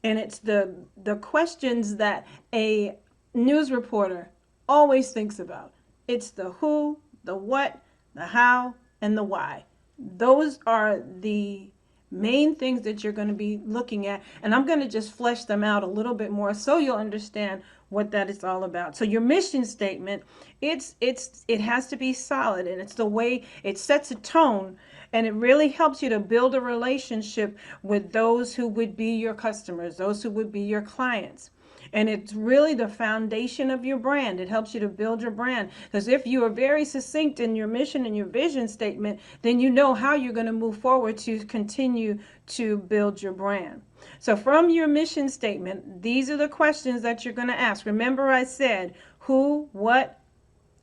And it's the questions that a news reporter always thinks about. It's the who, the what, the how, and the why. Those are the main things that you're going to be looking at, and I'm going to just flesh them out a little bit more so you'll understand what that is all about. So your mission statement, it has to be solid, and it's the way it sets a tone, and it really helps you to build a relationship with those who would be your customers, those who would be your clients. And it's really the foundation of your brand. It helps you to build your brand. Because if you are very succinct in your mission and your vision statement, then you know how you're going to move forward to continue to build your brand. So from your mission statement, these are the questions that you're going to ask. Remember, I said who, what,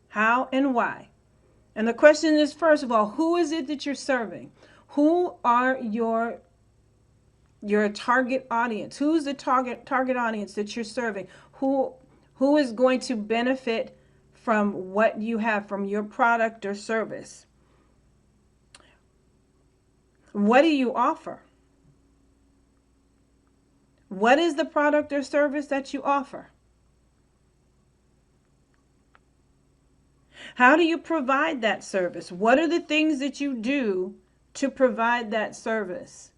how, and why. And the question is, first of all, who is it that you're serving? Who are your target audience? Who's the target audience that you're serving? Who is going to benefit from what you have, from your product or service? What do you offer? What is the product or service that you offer? How do you provide that service? What are the things that you do to provide that service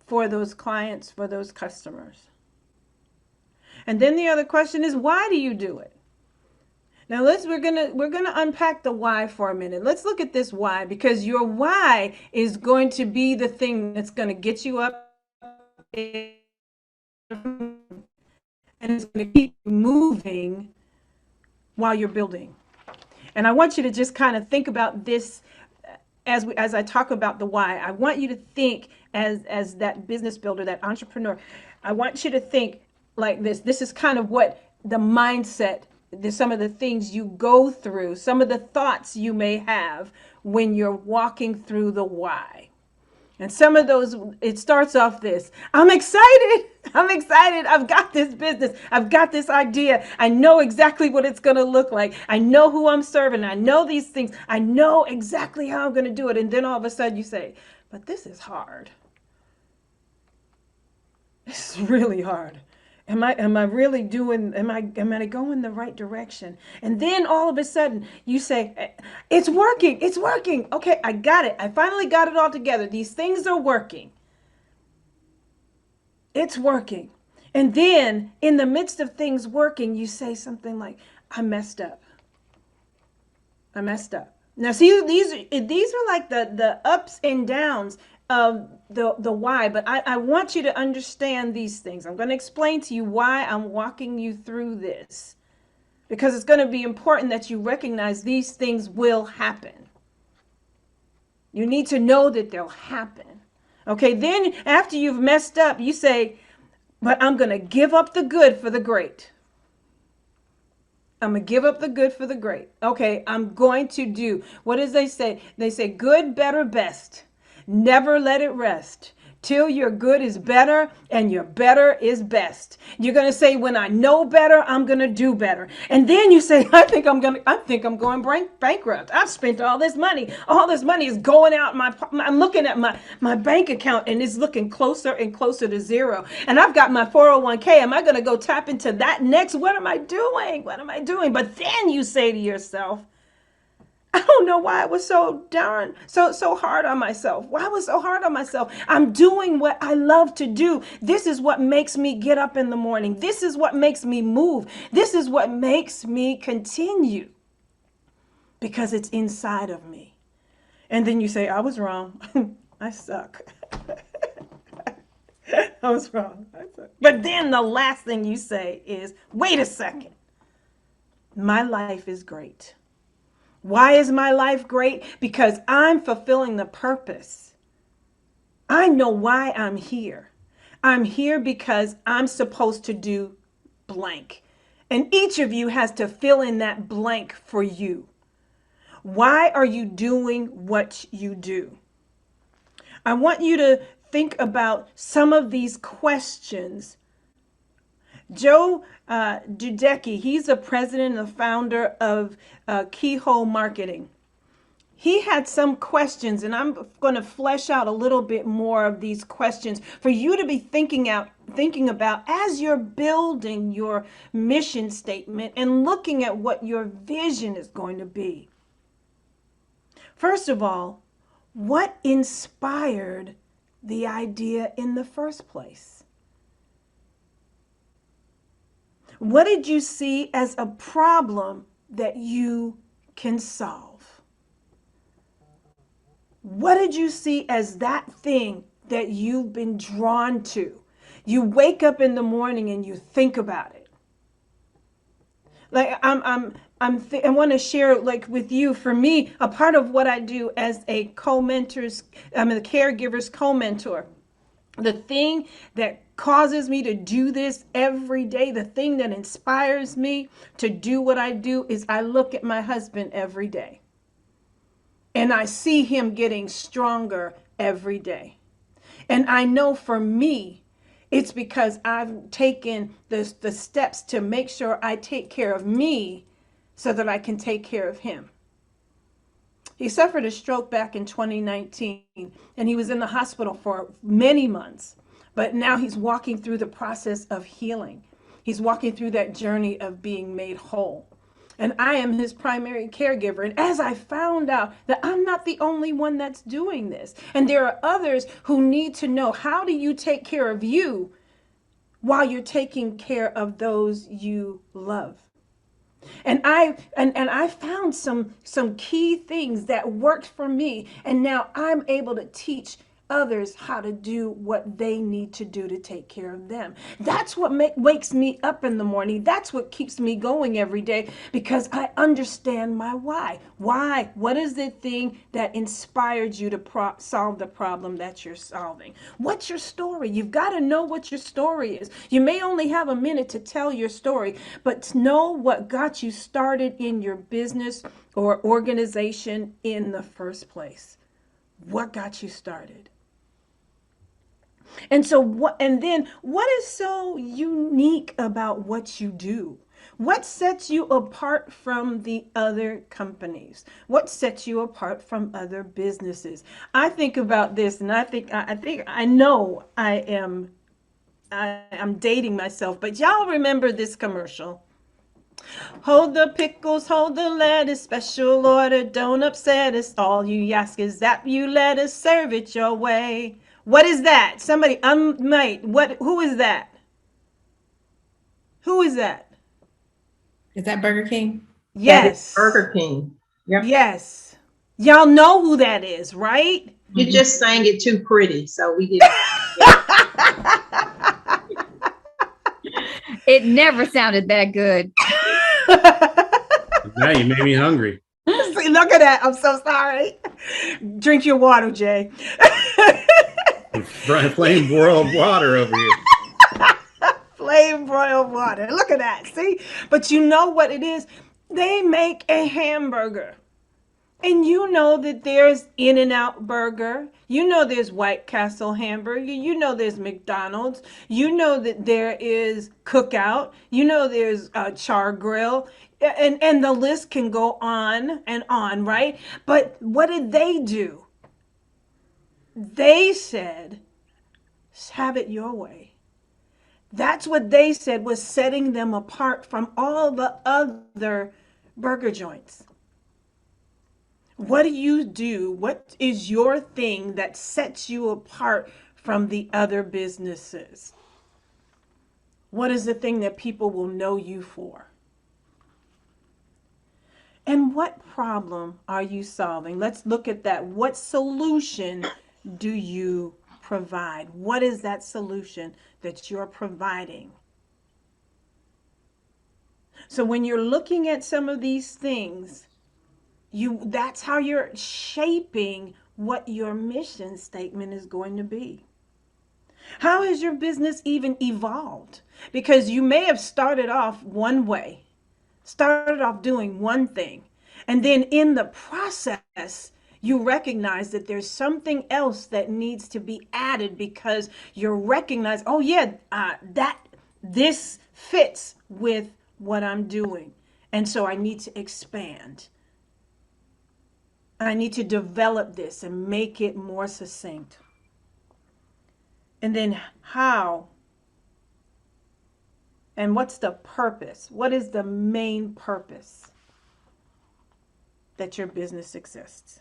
for those clients, for those customers? And then the other question is, why do you do it? Now we're gonna unpack the why for a minute. Let's look at this why, because your why is going to be the thing that's going to get you up and it's going to keep moving while you're building. And I want you to just kind of think about this as I talk about the why. I want you to think as that business builder, that entrepreneur. I want you to think like this. This is kind of what the mindset, some of the things you go through, some of the thoughts you may have when you're walking through the why. And some of those, it starts off this: I'm excited. I'm excited. I've got this business. I've got this idea. I know exactly what it's going to look like. I know who I'm serving. I know these things. I know exactly how I'm going to do it. And then all of a sudden you say, but this is hard. It's really hard. Am I really doing, am I going the right direction? And then all of a sudden you say, it's working. It's working. Okay, I got it. I finally got it all together. These things are working. It's working. And then in the midst of things working, you say something like, I messed up. I messed up. Now, see, these are like the ups and downs of the why, but I want you to understand these things. I'm going to explain to you why I'm walking you through this, because it's going to be important that you recognize these things will happen. You need to know that they'll happen. Okay, then after you've messed up, you say, but I'm going to give up the good for the great. I'm going to give up the good for the great. Okay, I'm going to do, what does they say? They say good, better, best. Never let it rest till your good is better and your better is best. You're going to say, when I know better, I'm going to do better. And then you say, I think I'm going bankrupt. I've spent all this money. All this money is going out. I'm looking at my bank account and it's looking closer and closer to zero. And I've got my 401k. Am I going to go tap into that next? What am I doing? What am I doing? But then you say to yourself, I don't know why I was so hard on myself. Why I was so hard on myself? I'm doing what I love to do. This is what makes me get up in the morning. This is what makes me move. This is what makes me continue, because it's inside of me. And then you say, I was wrong. I suck. I was wrong. I suck. But then the last thing you say is, wait a second. My life is great. Why is my life great? Because I'm fulfilling the purpose. I know why I'm here. I'm here because I'm supposed to do blank. And each of you has to fill in that blank for you. Why are you doing what you do? I want you to think about some of these questions. Joe Dudecki, he's the president and the founder of Keyhole Marketing. He had some questions, and I'm going to flesh out a little bit more of these questions for you to be thinking about as you're building your mission statement and looking at what your vision is going to be. First of all, what inspired the idea in the first place? What did you see as a problem that you can solve? What did you see as that thing that you've been drawn to? You wake up in the morning and you think about it. Like I want to share with you, for me, a part of what I do as a co-mentors, I'm a caregiver's co-mentor. The thing that causes me to do this every day, the thing that inspires me to do what I do, is I look at my husband every day. And I see him getting stronger every day. And I know for me, it's because I've taken the steps to make sure I take care of me so that I can take care of him. He suffered a stroke back in 2019, and he was in the hospital for many months. But now he's walking through the process of healing. He's walking through that journey of being made whole. And I am his primary caregiver. And as I found out that I'm not the only one that's doing this, and there are others who need to know, how do you take care of you while you're taking care of those you love? And I found some key things that worked for me, and now I'm able to teach others how to do what they need to do to take care of them. That's what wakes me up in the morning. That's what keeps me going every day, because I understand my why. Why? What is the thing that inspired you to solve the problem that you're solving? What's your story? You've got to know what your story is. You may only have a minute to tell your story, but to know what got you started in your business or organization in the first place. What got you started? And so what is so unique about what you do? What sets you apart from the other companies? What sets you apart from other businesses? I think about this, and I know I'm dating myself, but y'all remember this commercial? Hold the pickles, hold the lettuce, special order, don't upset us. All you ask is that you let us serve it your way. What is that? Somebody, mate, who is that? Who is that? Is that Burger King? That is Yes. Burger King. Yep. Yes. Y'all know who that is, right? You just sang it too pretty, so we didn't. It never sounded that good. Now you made me hungry. See, look at that. I'm so sorry. Drink your water, Jay. Flame boiled water over here. Flame broiled water. Look at that. See? But you know what it is? They make a hamburger. And you know that there's In-N-Out Burger. You know there's White Castle Hamburger. You know there's McDonald's. You know that there is Cookout. You know there's Char Grill. And the list can go on and on, right? But what did they do? They said, have it your way. That's what they said was setting them apart from all the other burger joints. What do you do? What is your thing that sets you apart from the other businesses? What is the thing that people will know you for? And what problem are you solving? Let's look at that. What solution do you provide? What is that solution that you're providing? So when you're looking at some of these things, that's how you're shaping what your mission statement is going to be. How has your business even evolved? Because you may have started off one way, started off doing one thing, and then in the process, you recognize that there's something else that needs to be added because you recognize, oh yeah, this fits with what I'm doing. And so I need to expand. I need to develop this and make it more succinct. And then how? And what's the purpose? What is the main purpose that your business exists?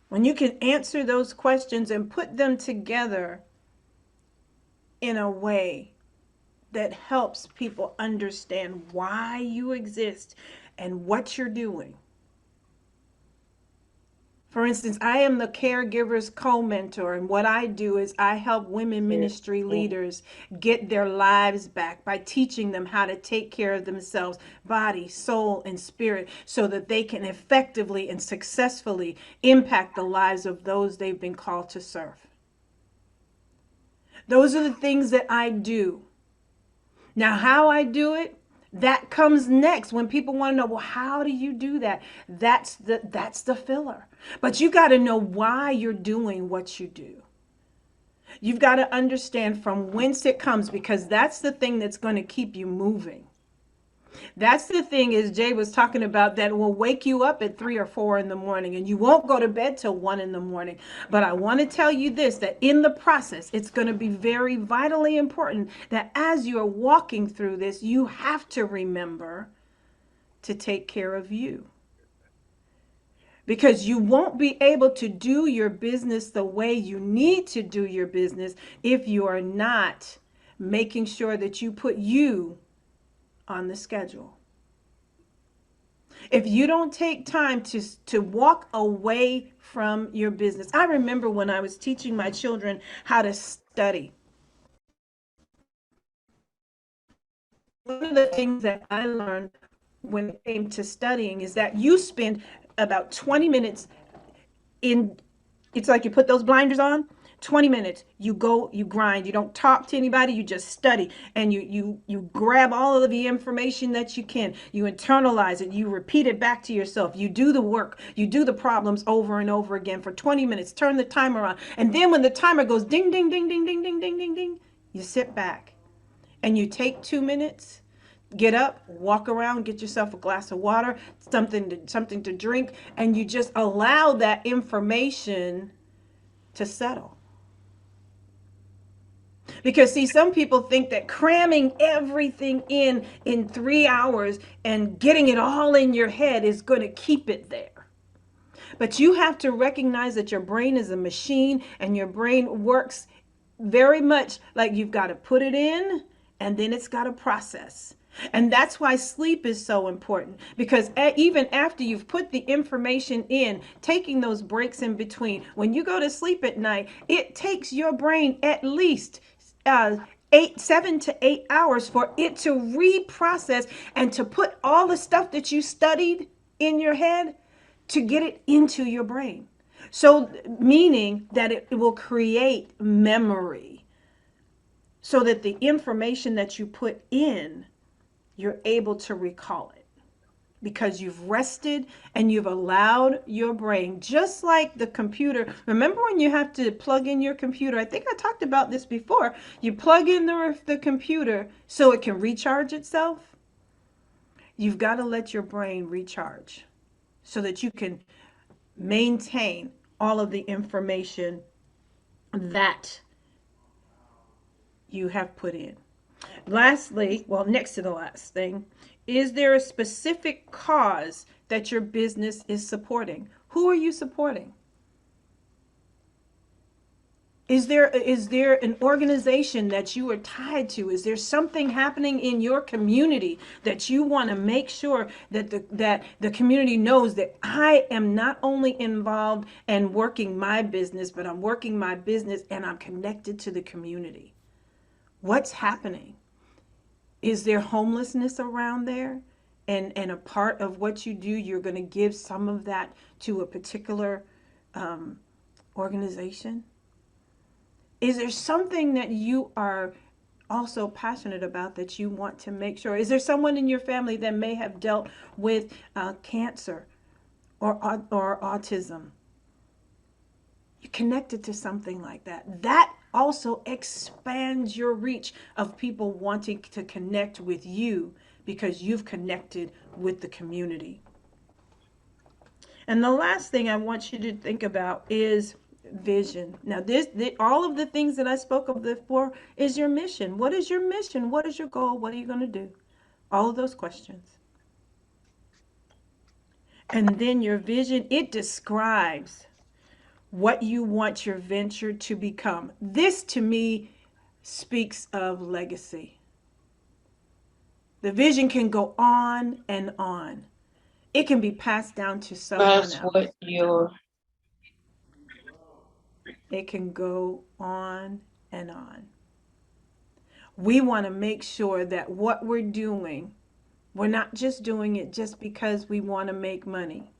When you can answer those questions and put them together in a way that helps people understand why you exist and what you're doing. For instance, I am the caregiver's co-mentor, and what I do is I help women ministry leaders get their lives back by teaching them how to take care of themselves, body, soul, and spirit, so that they can effectively and successfully impact the lives of those they've been called to serve. Those are the things that I do. Now, how I do it, that comes next when people want to know, well, how do you do that? That's the filler. But you got to know why you're doing what you do. You've got to understand from whence it comes, because that's the thing that's going to keep you moving. That's the thing, as Jay was talking about, that will wake you up at 3 or 4 in the morning, and you won't go to bed till 1 in the morning. But I want to tell you this, that in the process, it's going to be very vitally important that as you are walking through this, you have to remember to take care of you. Because you won't be able to do your business the way you need to do your business if you are not making sure that you put you on the schedule. If you don't take time to walk away from your business. I remember when I was teaching my children how to study. One of the things that I learned when it came to studying is that you spend about 20 minutes it's like you put those blinders on. 20 minutes, you go, you grind, you don't talk to anybody, you just study, and you grab all of the information that you can, you internalize it, you repeat it back to yourself, you do the work, you do the problems over and over again for 20 minutes, turn the timer on, and then when the timer goes ding, ding, ding, ding, ding, ding, ding, ding, ding, you sit back and you take 2 minutes, get up, walk around, get yourself a glass of water, something to drink, and you just allow that information to settle. Because see, some people think that cramming everything in 3 hours and getting it all in your head is going to keep it there. But you have to recognize that your brain is a machine, and your brain works very much like you've got to put it in and then it's got to process. And that's why sleep is so important, because even after you've put the information in, taking those breaks in between, when you go to sleep at night, it takes your brain at least 7 to 8 hours for it to reprocess and to put all the stuff that you studied in your head to get it into your brain. So meaning that it will create memory so that the information that you put in, you're able to recall it because you've rested and you've allowed your brain, just like the computer. Remember when you have to plug in your computer? I think I talked about this before. You plug in the computer so it can recharge itself. You've got to let your brain recharge so that you can maintain all of the information that you have put in. Lastly, well, next to the last thing, is there a specific cause that your business is supporting? Who are you supporting? Is there an organization that you are tied to? Is there something happening in your community that you want to make sure that the community knows that I am not only involved and working my business, but I'm working my business and I'm connected to the community? What's happening? Is there homelessness around there? And a part of what you do, you're going to give some of that to a particular organization? Is there something that you are also passionate about that you want to make sure? Is there someone in your family that may have dealt with cancer or autism? You're connected to something like that. That also expands your reach of people wanting to connect with you because you've connected with the community. And the last thing I want you to think about is vision. Now, all of the things that I spoke of before is your mission. What is your mission? What is your goal? What are you going to do? All of those questions. And then your vision, it describes what you want your venture to become. This, to me, speaks of legacy. The vision can go on and on. It can be passed down to someone else. It can go on and on. We want to make sure that what we're doing, we're not just doing it just because we want to make money.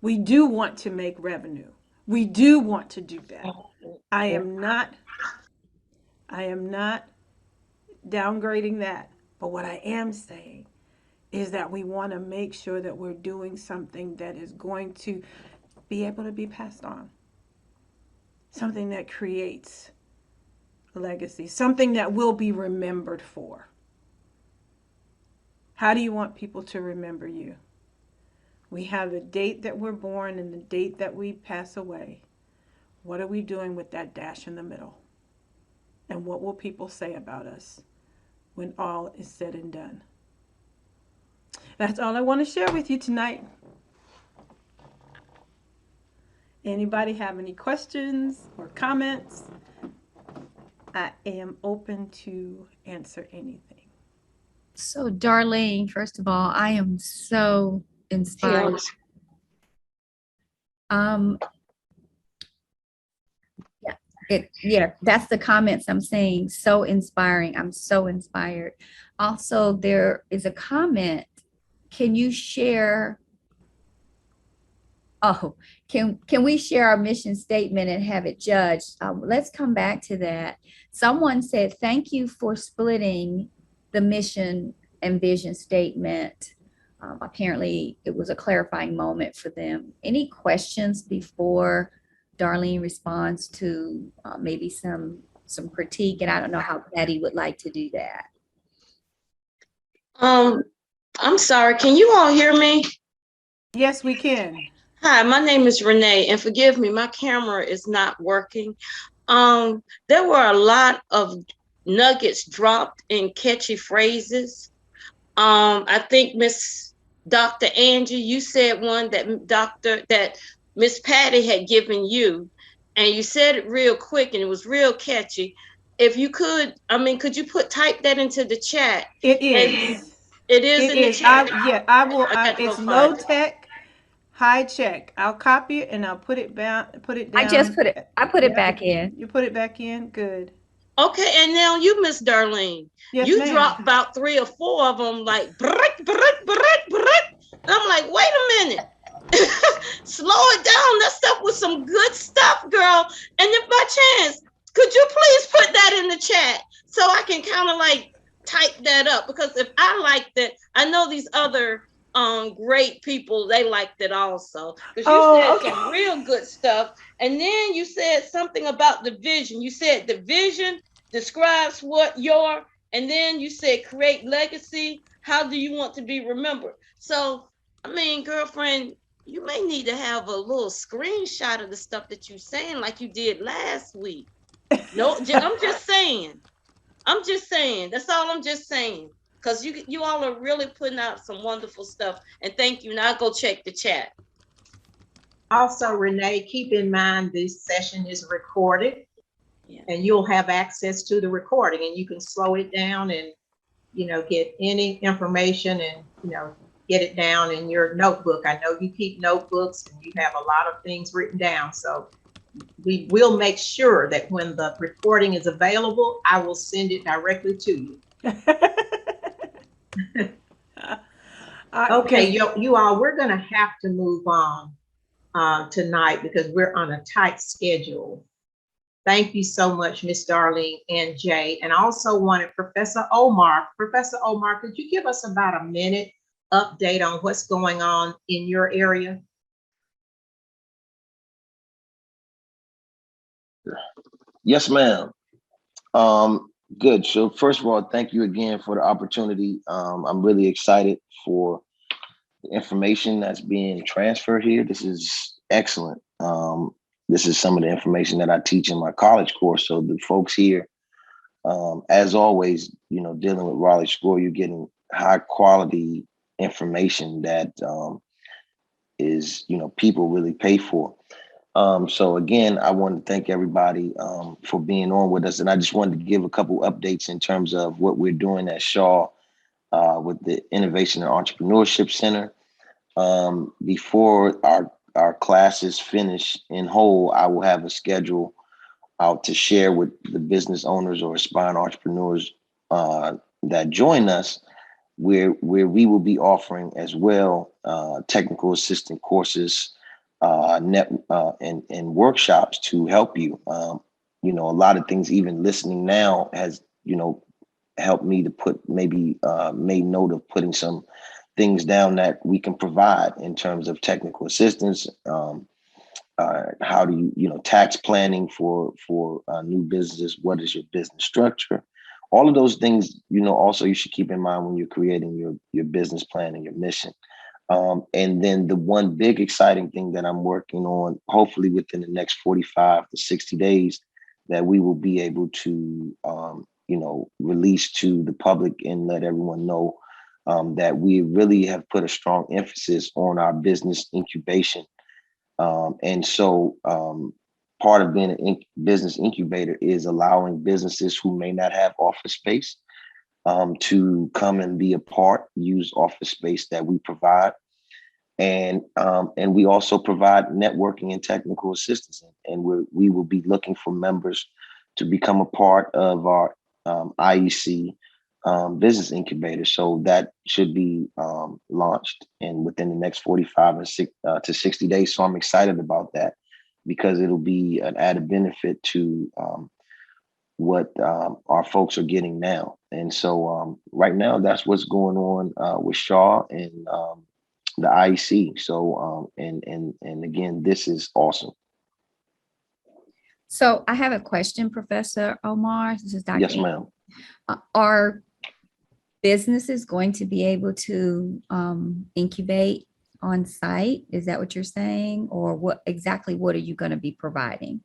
We do want to make revenue. We do want to do that. I am not downgrading that. But what I am saying is that we want to make sure that we're doing something that is going to be able to be passed on. Something that creates legacy, something that will be remembered for. How do you want people to remember you? We have the date that we're born and the date that we pass away. What are we doing with that dash in the middle? And what will people say about us when all is said and done? That's all I want to share with you tonight. Anybody have any questions or comments? I am open to answer anything. So, Darlene, first of all, I am so inspired. That's the comments I'm saying. So inspiring. I'm so inspired. Also, there is a comment. Can you share Oh, can we share our mission statement and have it judged? Let's come back to that. Someone said, thank you for splitting the mission and vision statement. Apparently, it was a clarifying moment for them. Any questions before Darlene responds to maybe some critique? And I don't know how Patty would like to do that. I'm sorry, can you all hear me? Yes, we can. Hi, my name is Renee, and forgive me, my camera is not working. There were a lot of nuggets dropped in catchy phrases. I think Dr. Angie, you said one that Miss Patty had given you, and you said it real quick and it was real catchy. If you could, could you type that into the chat? It is. It is It in the is. chat. I will. I got to go It's find low it. tech, high check. I'll copy it and I'll put it down. I just put it. I put it Yep. back in. You put it back in. Good. Okay, and now you, Miss Darlene, Yes, you ma'am. dropped about 3 or 4 of them like brick, brick, brick, brick. And I'm like, wait a minute. Slow it down. That stuff was some good stuff, girl. And if by chance, could you please put that in the chat so I can kind of like type that up? Because if I liked it, I know these other great people, they liked it also. Because you said some real good stuff. And then you said something about the vision. You said the vision describes what your, and then you said create legacy. How do you want to be remembered? So, girlfriend, you may need to have a little screenshot of the stuff that you're saying like you did last week. No, I'm just saying. That's all I'm just saying. Because you all are really putting out some wonderful stuff. And thank you. Now I'll go check the chat. Also, Renee, keep in mind this session is recorded, and you'll have access to the recording, and you can slow it down and, get any information and, get it down in your notebook. I know you keep notebooks and you have a lot of things written down. So we will make sure that when the recording is available, I will send it directly to you. Okay, you all, we're going to have to move on tonight because we're on a tight schedule. Thank you so much, Miss Darlene and Jay. And I also wanted Professor Omar. Professor Omar, could you give us about a minute update on what's going on in your area? Yes, ma'am. Good. So first of all, thank you again for the opportunity. I'm really excited for the information that's being transferred here. This is excellent. This is some of the information that I teach in my college course. So the folks here, as always, dealing with Raleigh Score, you're getting high quality information that is, people really pay for. So again, I want to thank everybody for being on with us. And I just wanted to give a couple updates in terms of what we're doing at Shaw with the Innovation and Entrepreneurship Center. Before our classes finish in whole, I will have a schedule out to share with the business owners or aspiring entrepreneurs that join us, where we will be offering as well technical assistant courses, and workshops to help you. A lot of things, even listening now has, helped me to put made note of putting some things down that we can provide in terms of technical assistance. How do you, tax planning for new businesses? What is your business structure? All of those things, also you should keep in mind when you're creating your business plan and your mission. And then the one big exciting thing that I'm working on, hopefully within the next 45 to 60 days, that we will be able to, release to the public and let everyone know that we really have put a strong emphasis on our business incubation. And so part of being a business incubator is allowing businesses who may not have office space to come and be a part, use office space that we provide. And we also provide networking and technical assistance. And we will be looking for members to become a part of our IEC business incubator. So that should be launched and within the next 45 to 60 days. So I'm excited about that because it'll be an added benefit to what our folks are getting now. And so right now, that's what's going on with Shaw and the IEC. So and again, this is awesome. So I have a question, Professor Omar. This is Dr. Yes, ma'am. Are businesses going to be able to incubate on site? Is that what you're saying? Or what are you going to be providing?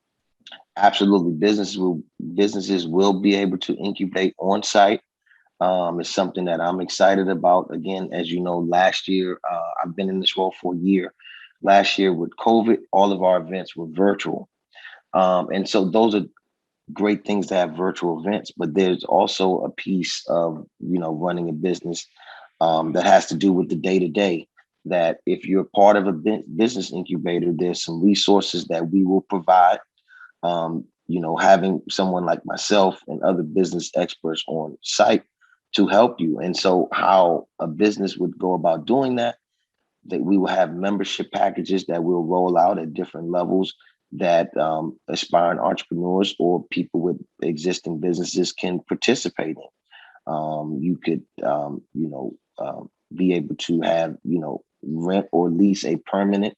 Absolutely. Businesses will be able to incubate on site. It's something that I'm excited about. Again, as you know, last year, I've been in this role for a year. Last year with COVID, all of our events were virtual. And so those are great things to have virtual events, but there's also a piece of, running a business that has to do with the day-to-day, that if you're part of a business incubator, there's some resources that we will provide. Having someone like myself and other business experts on site to help you. And so how a business would go about doing that we will have membership packages that we'll roll out at different levels that aspiring entrepreneurs or people with existing businesses can participate in. You could, be able to have, rent or lease a permanent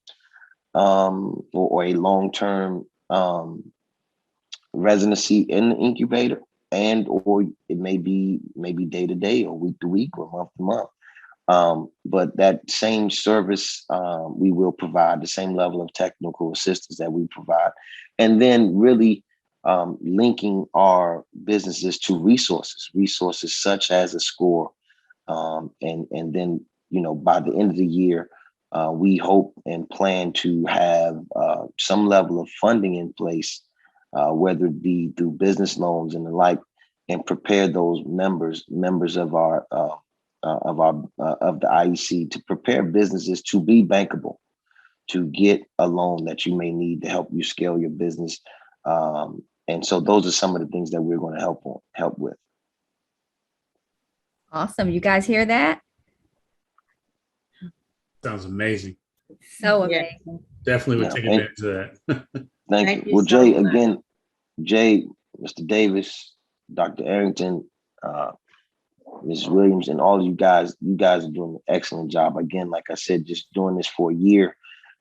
or a long-term residency in the incubator, and or it may be day to day or week to week or month to month. But that same service, we will provide the same level of technical assistance that we provide. And then really linking our businesses to resources such as a score. And then, by the end of the year, we hope and plan to have some level of funding in place, whether it be through business loans and the like, and prepare those members of our of the IEC to prepare businesses to be bankable, to get a loan that you may need to help you scale your business. And so those are some of the things that we're going to help with. Awesome. You guys hear that? Sounds amazing. So Yeah. amazing. Definitely would take advantage of that. Thank you. Well, so Jay, much. again, Mr. Davis, Dr. Arrington, Ms. Williams, and all of you guys are doing an excellent job. Again, like I said, just doing this for a year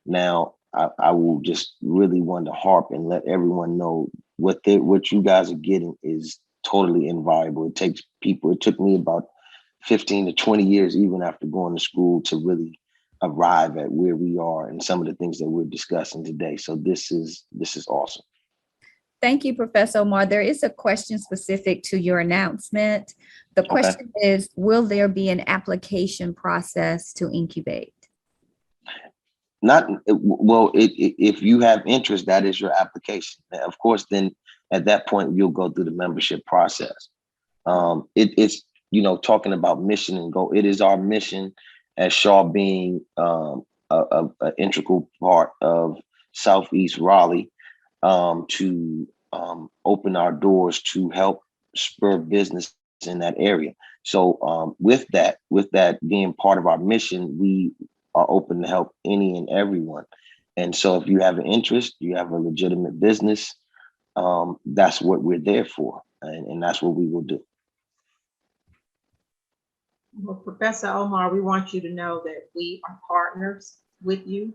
now, I will just really want to harp and let everyone know what you guys are getting is totally invaluable. It took me about 15 to 20 years, even after going to school, to really arrive at where we are and some of the things that we're discussing today. So this is awesome. Thank you, Professor Omar. There is a question specific to your announcement. The question is, will there be an application process to incubate? If you have interest, that is your application. Of course, then at that point, you'll go through the membership process. It's talking about mission and goal. It is our mission as Shaw being an integral part of Southeast Raleigh, to open our doors to help spur business in that area. So with that being part of our mission, we are open to help any and everyone. And so if you have an interest, you have a legitimate business, that's what we're there for. And that's what we will do. Well, Professor Omar, we want you to know that we are partners with you.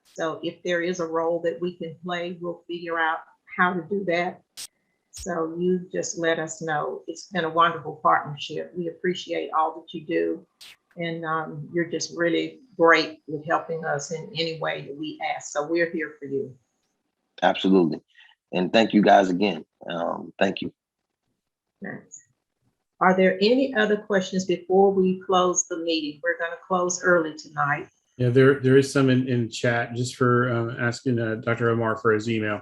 So if there is a role that we can play, we'll figure out how to do that. So you just let us know. It's been a wonderful partnership. We appreciate all that you do. And you're just really great with helping us in any way that we ask. So we're here for you. Absolutely. And thank you guys again. Thank you. Thanks. Are there any other questions before we close the meeting? We're going to close early tonight. Yeah, there is some in chat just for asking Dr. Omar for his email.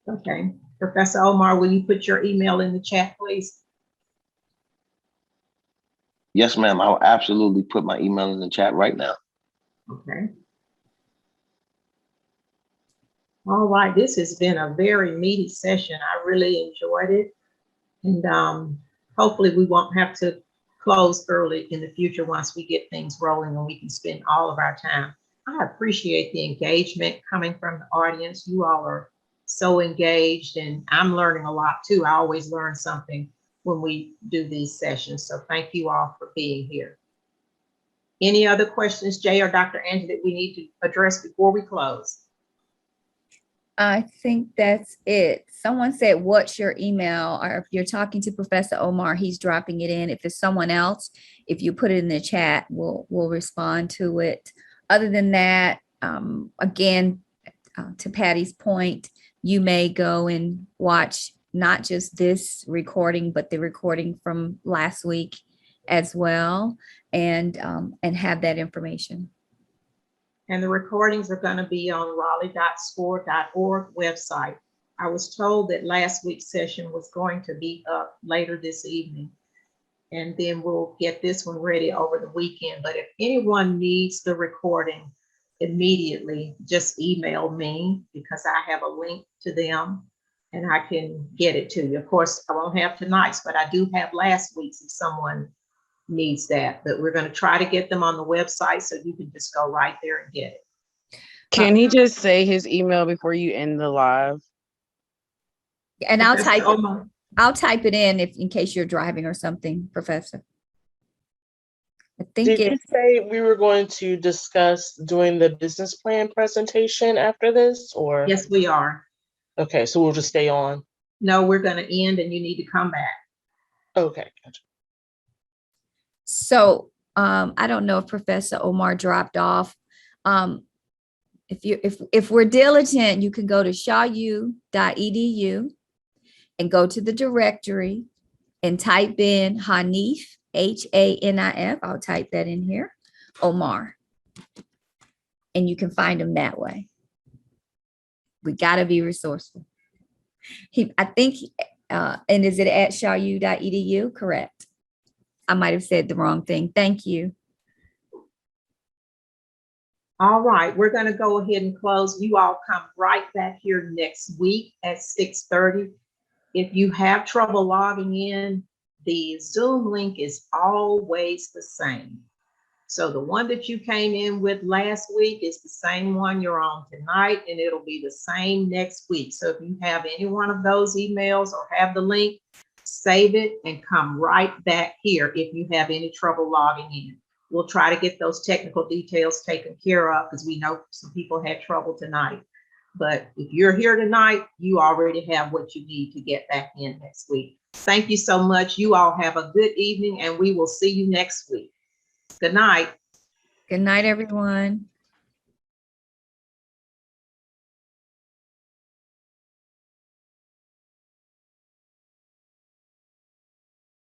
Okay. Professor Omar, will you put your email in the chat, please? Yes, ma'am. I'll absolutely put my email in the chat right now. Okay. All right. This has been a very meaty session. I really enjoyed it. And hopefully we won't have to close early in the future once we get things rolling and we can spend all of our time. I appreciate the engagement coming from the audience. You all are so engaged, and I'm learning a lot too. I always learn something when we do these sessions. So thank you all for being here. Any other questions, Jay or Dr. Angie, that we need to address before we close? I think that's it. Someone said, what's your email? Or if you're talking to Professor Omar, he's dropping it in. If it's someone else, if you put it in the chat, we'll respond to it. Other than that, again, to Patty's point, you may go and watch not just this recording, but the recording from last week as well, and have that information. And the recordings are going to be on raleigh.score.org website. I was told that last week's session was going to be up later this evening, and then we'll get this one ready over the weekend. But if anyone needs the recording immediately, just email me, because I have a link to them and I can get it to you. Of course, I won't have tonight's, but I do have last week's if someone needs that. But we're going to try to get them on the website so you can just go right there and get it. Can he just say his email before you end the live? And I'll type it in in case you're driving or something, Professor. I think Did you say we were going to discuss doing the business plan presentation after this, or? Yes, we are. Okay, so we'll just stay on. No, we're going to end and you need to come back. Okay, gotcha. So I don't know if Professor Omar dropped off. If we're diligent, you can go to shawu.edu and go to the directory and type in Hanif, Hanif. I'll type that in here, Omar. And you can find him that way. We got to be resourceful. I think, and is it at shawu.edu? Correct. I might have said the wrong thing. Thank you. All right, we're going to go ahead and close. You all come right back here next week at 6:30. If you have trouble logging in, the Zoom link is always the same. So the one that you came in with last week is the same one you're on tonight, and it'll be the same next week. So if you have any one of those emails or have the link, save it and come right back here if you have any trouble logging in. We'll try to get those technical details taken care of because we know some people had trouble tonight. But if you're here tonight, you already have what you need to get back in next week. Thank you so much. You all have a good evening, and we will see you next week. Good night. Good night, everyone.